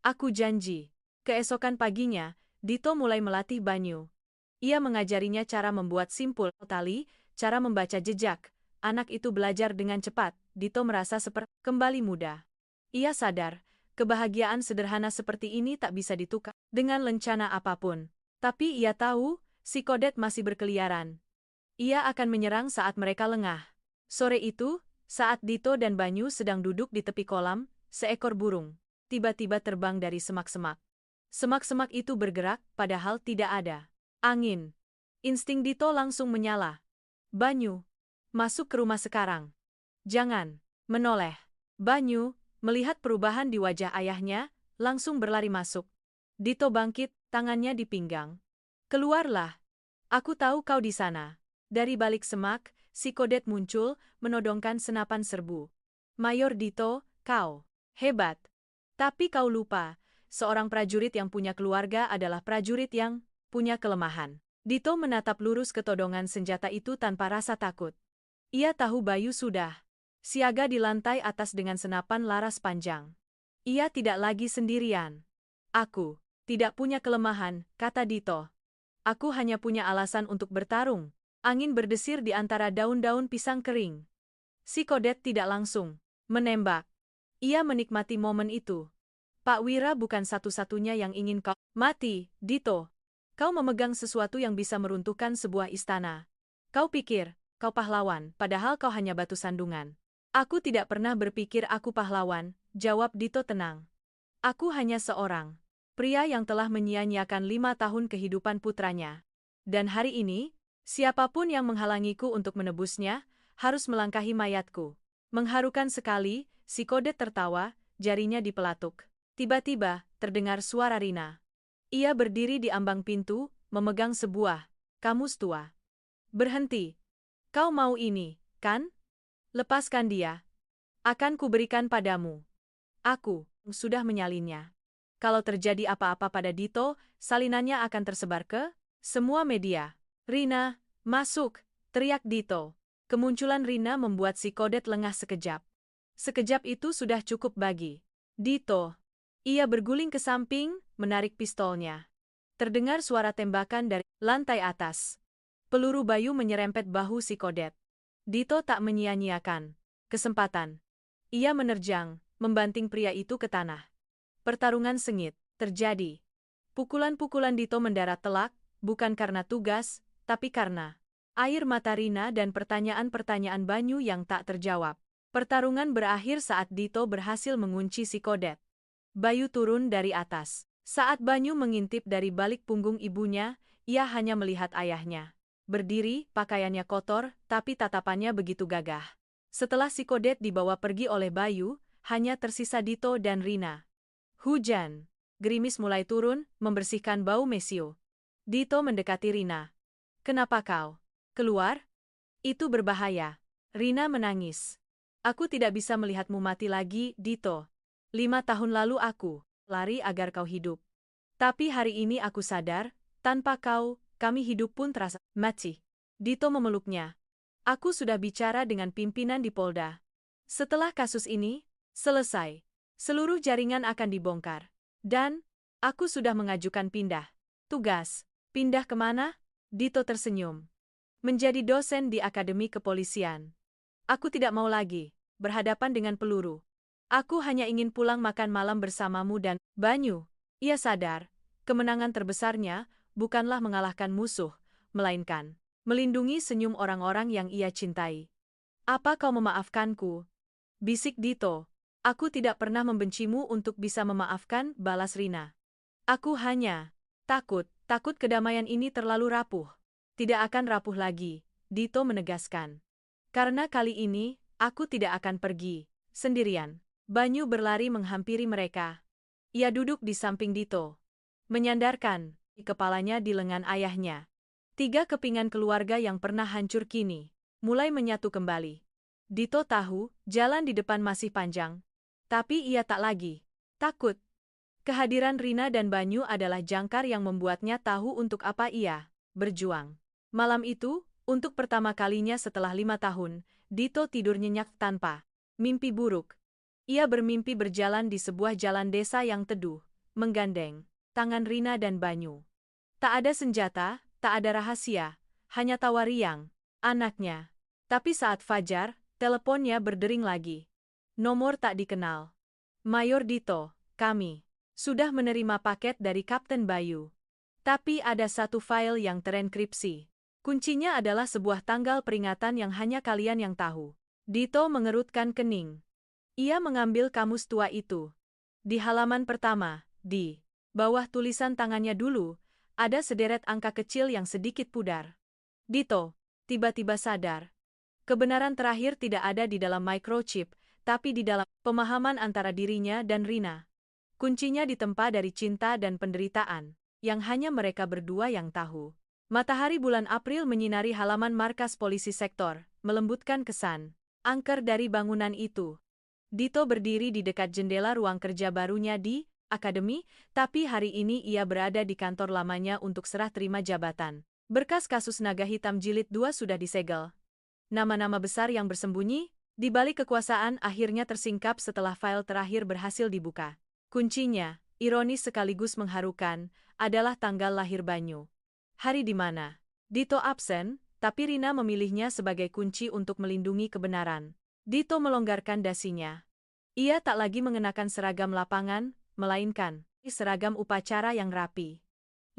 Speaker 1: Aku janji. Keesokan paginya, Dito mulai melatih Banyu. Ia mengajarinya cara membuat simpul tali, cara membaca jejak. Anak itu belajar dengan cepat. Dito merasa seperti kembali muda. Ia sadar, kebahagiaan sederhana seperti ini tak bisa ditukar dengan lencana apapun. Tapi ia tahu, si Kodet masih berkeliaran. Ia akan menyerang saat mereka lengah. Sore itu, saat Dito dan Banyu sedang duduk di tepi kolam, seekor burung tiba-tiba terbang dari semak-semak. Semak-semak itu bergerak, padahal tidak ada angin. Insting Dito langsung menyala. Banyu, masuk ke rumah sekarang. Jangan menoleh. Banyu, melihat perubahan di wajah ayahnya, langsung berlari masuk. Dito bangkit, tangannya di pinggang. Keluarlah. Aku tahu kau di sana. Dari balik semak, si Kodet muncul, menodongkan senapan serbu. Mayor Dito, kau hebat. Tapi kau lupa, seorang prajurit yang punya keluarga adalah prajurit yang punya kelemahan. Dito menatap lurus ke todongan senjata itu tanpa rasa takut. Ia tahu Bayu sudah siaga di lantai atas dengan senapan laras panjang. Ia tidak lagi sendirian. Aku tidak punya kelemahan, kata Dito. Aku hanya punya alasan untuk bertarung. Angin berdesir di antara daun-daun pisang kering. Si Kodet tidak langsung menembak. Ia menikmati momen itu. Pak Wira bukan satu-satunya yang ingin kau mati, Dito. Kau memegang sesuatu yang bisa meruntuhkan sebuah istana. Kau pikir, kau pahlawan, padahal kau hanya batu sandungan. Aku tidak pernah berpikir aku pahlawan, jawab Dito tenang. Aku hanya seorang pria yang telah menyia-nyiakan 5 tahun kehidupan putranya. Dan hari ini, siapapun yang menghalangiku untuk menebusnya, harus melangkahi mayatku. Mengharukan sekali, si Kodet tertawa, jarinya dipelatuk. Tiba-tiba, terdengar suara Rina. Ia berdiri di ambang pintu, memegang sebuah kamus tua. Berhenti. Kau mau ini, kan? Lepaskan dia. Akan kuberikan padamu. Aku sudah menyalinnya. Kalau terjadi apa-apa pada Dito, salinannya akan tersebar ke semua media. Rina, masuk, teriak Dito. Kemunculan Rina membuat si Kodet lengah sekejap. Sekejap itu sudah cukup bagi Dito. Ia berguling ke samping, menarik pistolnya. Terdengar suara tembakan dari lantai atas. Peluru Bayu menyerempet bahu si Kodet. Dito tak menyia-nyiakan kesempatan. Ia menerjang, membanting pria itu ke tanah. Pertarungan sengit terjadi. Pukulan-pukulan Dito mendarat telak, bukan karena tugas, tapi karena air mata Rina dan pertanyaan-pertanyaan Banyu yang tak terjawab. Pertarungan berakhir saat Dito berhasil mengunci si Kodet. Bayu turun dari atas. Saat Banyu mengintip dari balik punggung ibunya, ia hanya melihat ayahnya. Berdiri, pakaiannya kotor, tapi tatapannya begitu gagah. Setelah si Kodet dibawa pergi oleh Bayu, hanya tersisa Dito dan Rina. Hujan. Gerimis mulai turun, membersihkan bau mesio. Dito mendekati Rina. Kenapa kau keluar? Itu berbahaya. Rina menangis. Aku tidak bisa melihatmu mati lagi, Dito. 5 tahun lalu aku lari agar kau hidup. Tapi hari ini aku sadar, tanpa kau, kami hidup pun terasa mati. Dito memeluknya. Aku sudah bicara dengan pimpinan di Polda. Setelah kasus ini selesai, seluruh jaringan akan dibongkar. Dan, aku sudah mengajukan pindah tugas. Pindah kemana? Dito tersenyum. Menjadi dosen di Akademi Kepolisian. Aku tidak mau lagi berhadapan dengan peluru. Aku hanya ingin pulang makan malam bersamamu dan Banyu. Ia sadar, kemenangan terbesarnya bukanlah mengalahkan musuh, melainkan melindungi senyum orang-orang yang ia cintai. Apa kau memaafkanku? Bisik Dito. Aku tidak pernah membencimu untuk bisa memaafkan, balas Rina. Aku hanya takut kedamaian ini terlalu rapuh. Tidak akan rapuh lagi, Dito menegaskan. Karena kali ini, aku tidak akan pergi sendirian. Banyu berlari menghampiri mereka. Ia duduk di samping Dito, menyandarkan kepalanya di lengan ayahnya. 3 kepingan keluarga yang pernah hancur kini mulai menyatu kembali. Dito tahu jalan di depan masih panjang, tapi ia tak lagi takut. Kehadiran Rina dan Banyu adalah jangkar yang membuatnya tahu untuk apa ia berjuang. Malam itu, untuk pertama kalinya setelah 5 tahun, Dito tidur nyenyak tanpa mimpi buruk. Ia bermimpi berjalan di sebuah jalan desa yang teduh, menggandeng tangan Rina dan Banyu. Tak ada senjata, tak ada rahasia, hanya tawa riang anaknya. Tapi saat fajar, teleponnya berdering lagi. Nomor tak dikenal. Mayor Dito, kami sudah menerima paket dari Kapten Bayu. Tapi ada satu file yang terenkripsi. Kuncinya adalah sebuah tanggal peringatan yang hanya kalian yang tahu. Dito mengerutkan kening. Ia mengambil kamus tua itu. Di halaman pertama, di bawah tulisan tangannya dulu, ada sederet angka kecil yang sedikit pudar. Dito tiba-tiba sadar. Kebenaran terakhir tidak ada di dalam microchip, tapi di dalam pemahaman antara dirinya dan Rina. Kuncinya ditempa dari cinta dan penderitaan, yang hanya mereka berdua yang tahu. Matahari bulan April menyinari halaman markas polisi sektor, melembutkan kesan angker dari bangunan itu. Dito berdiri di dekat jendela ruang kerja barunya di Akademi, tapi hari ini ia berada di kantor lamanya untuk serah terima jabatan. Berkas kasus Naga Hitam Jilid 2 sudah disegel. Nama-nama besar yang bersembunyi di balik kekuasaan akhirnya tersingkap setelah file terakhir berhasil dibuka. Kuncinya, ironis sekaligus mengharukan, adalah tanggal lahir Banyu. Hari di mana Dito absen, tapi Rina memilihnya sebagai kunci untuk melindungi kebenaran. Dito melonggarkan dasinya. Ia tak lagi mengenakan seragam lapangan, melainkan seragam upacara yang rapi.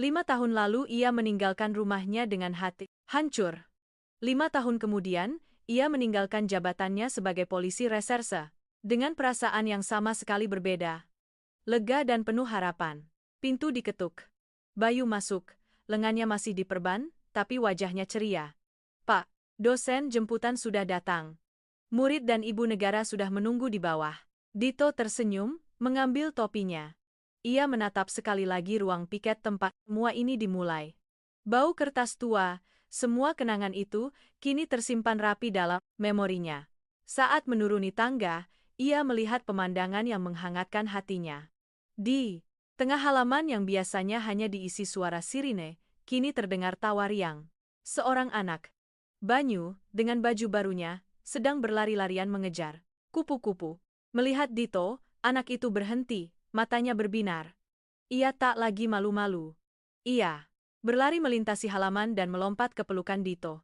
Speaker 1: 5 tahun lalu ia meninggalkan rumahnya dengan hati hancur. 5 tahun kemudian, ia meninggalkan jabatannya sebagai polisi reserse, dengan perasaan yang sama sekali berbeda. Lega dan penuh harapan. Pintu diketuk. Bayu masuk. Lengannya masih diperban, tapi wajahnya ceria. Pak, dosen jemputan sudah datang. Murid dan ibu negara sudah menunggu di bawah. Dito tersenyum, mengambil topinya. Ia menatap sekali lagi ruang piket tempat semua ini dimulai. Bau kertas tua, semua kenangan itu, kini tersimpan rapi dalam memorinya. Saat menuruni tangga, ia melihat pemandangan yang menghangatkan hatinya. Di tengah halaman yang biasanya hanya diisi suara sirine, kini terdengar tawa riang. Seorang anak, Banyu, dengan baju barunya, sedang berlari-larian mengejar kupu-kupu. Melihat Dito, anak itu berhenti, matanya berbinar. Ia tak lagi malu-malu. Ia berlari melintasi halaman dan melompat ke pelukan Dito.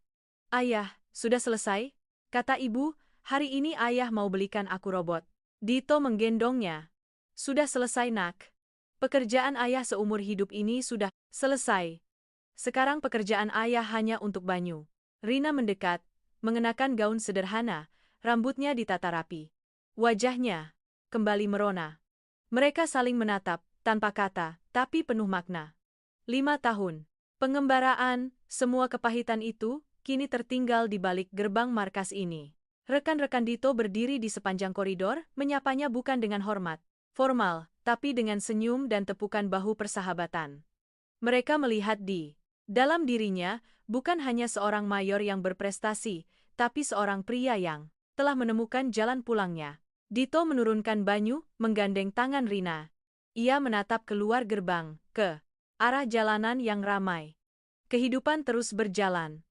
Speaker 1: Ayah, sudah selesai? Kata ibu, hari ini ayah mau belikan aku robot. Dito menggendongnya. Sudah selesai nak. Pekerjaan ayah seumur hidup ini sudah selesai. Sekarang pekerjaan ayah hanya untuk Banyu. Rina mendekat, mengenakan gaun sederhana, rambutnya ditata rapi. Wajahnya kembali merona. Mereka saling menatap, tanpa kata, tapi penuh makna. 5 tahun. Pengembaraan, semua kepahitan itu, kini tertinggal di balik gerbang markas ini. Rekan-rekan Dito berdiri di sepanjang koridor, menyapanya bukan dengan hormat formal, tapi dengan senyum dan tepukan bahu persahabatan. Mereka melihat di dalam dirinya, Bukan hanya seorang mayor yang berprestasi, tapi seorang pria yang telah menemukan jalan pulangnya. Dito menurunkan Banyu, menggandeng tangan Rina. Ia menatap keluar gerbang, ke arah jalanan yang ramai. Kehidupan terus berjalan.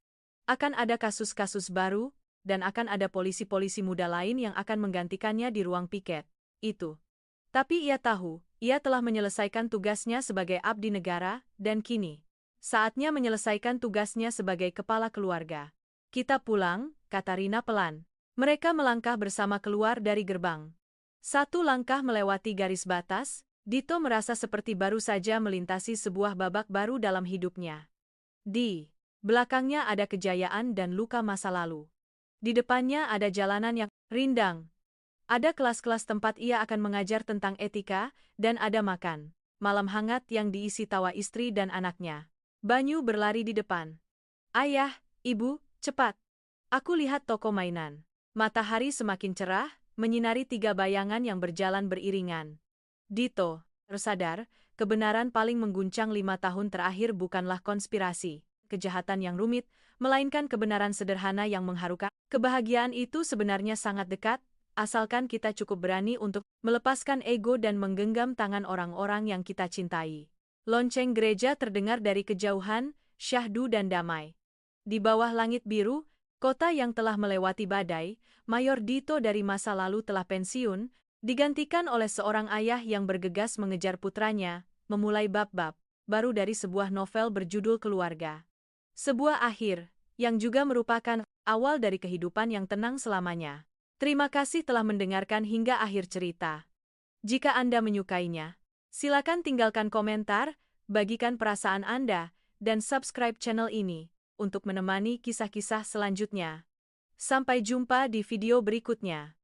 Speaker 1: Akan ada kasus-kasus baru, dan akan ada polisi-polisi muda lain yang akan menggantikannya di ruang piket. Itu. Tapi ia tahu, ia telah menyelesaikan tugasnya sebagai abdi negara, dan kini saatnya menyelesaikan tugasnya sebagai kepala keluarga. Kita pulang, kata Rina pelan. Mereka melangkah bersama keluar dari gerbang. Satu langkah melewati garis batas, Dito merasa seperti baru saja melintasi sebuah babak baru dalam hidupnya. Di belakangnya ada kejayaan dan luka masa lalu. Di depannya ada jalanan yang rindang. Ada kelas-kelas tempat ia akan mengajar tentang etika, dan ada makan malam hangat yang diisi tawa istri dan anaknya. Banyu berlari di depan. Ayah, ibu, cepat. Aku lihat toko mainan. Matahari semakin cerah, menyinari 3 bayangan yang berjalan beriringan. Dito tersadar, kebenaran paling mengguncang 5 tahun terakhir bukanlah konspirasi, kejahatan yang rumit, melainkan kebenaran sederhana yang mengharukan. Kebahagiaan itu sebenarnya sangat dekat, asalkan kita cukup berani untuk melepaskan ego dan menggenggam tangan orang-orang yang kita cintai. Lonceng gereja terdengar dari kejauhan, syahdu dan damai. Di bawah langit biru, kota yang telah melewati badai, Mayor Dito dari masa lalu telah pensiun, digantikan oleh seorang ayah yang bergegas mengejar putranya, memulai bab-bab baru dari sebuah novel berjudul Keluarga. Sebuah akhir, yang juga merupakan awal dari kehidupan yang tenang selamanya. Terima kasih telah mendengarkan hingga akhir cerita. Jika Anda menyukainya, silakan tinggalkan komentar, bagikan perasaan Anda, dan subscribe channel ini untuk menemani kisah-kisah selanjutnya. Sampai jumpa di video berikutnya.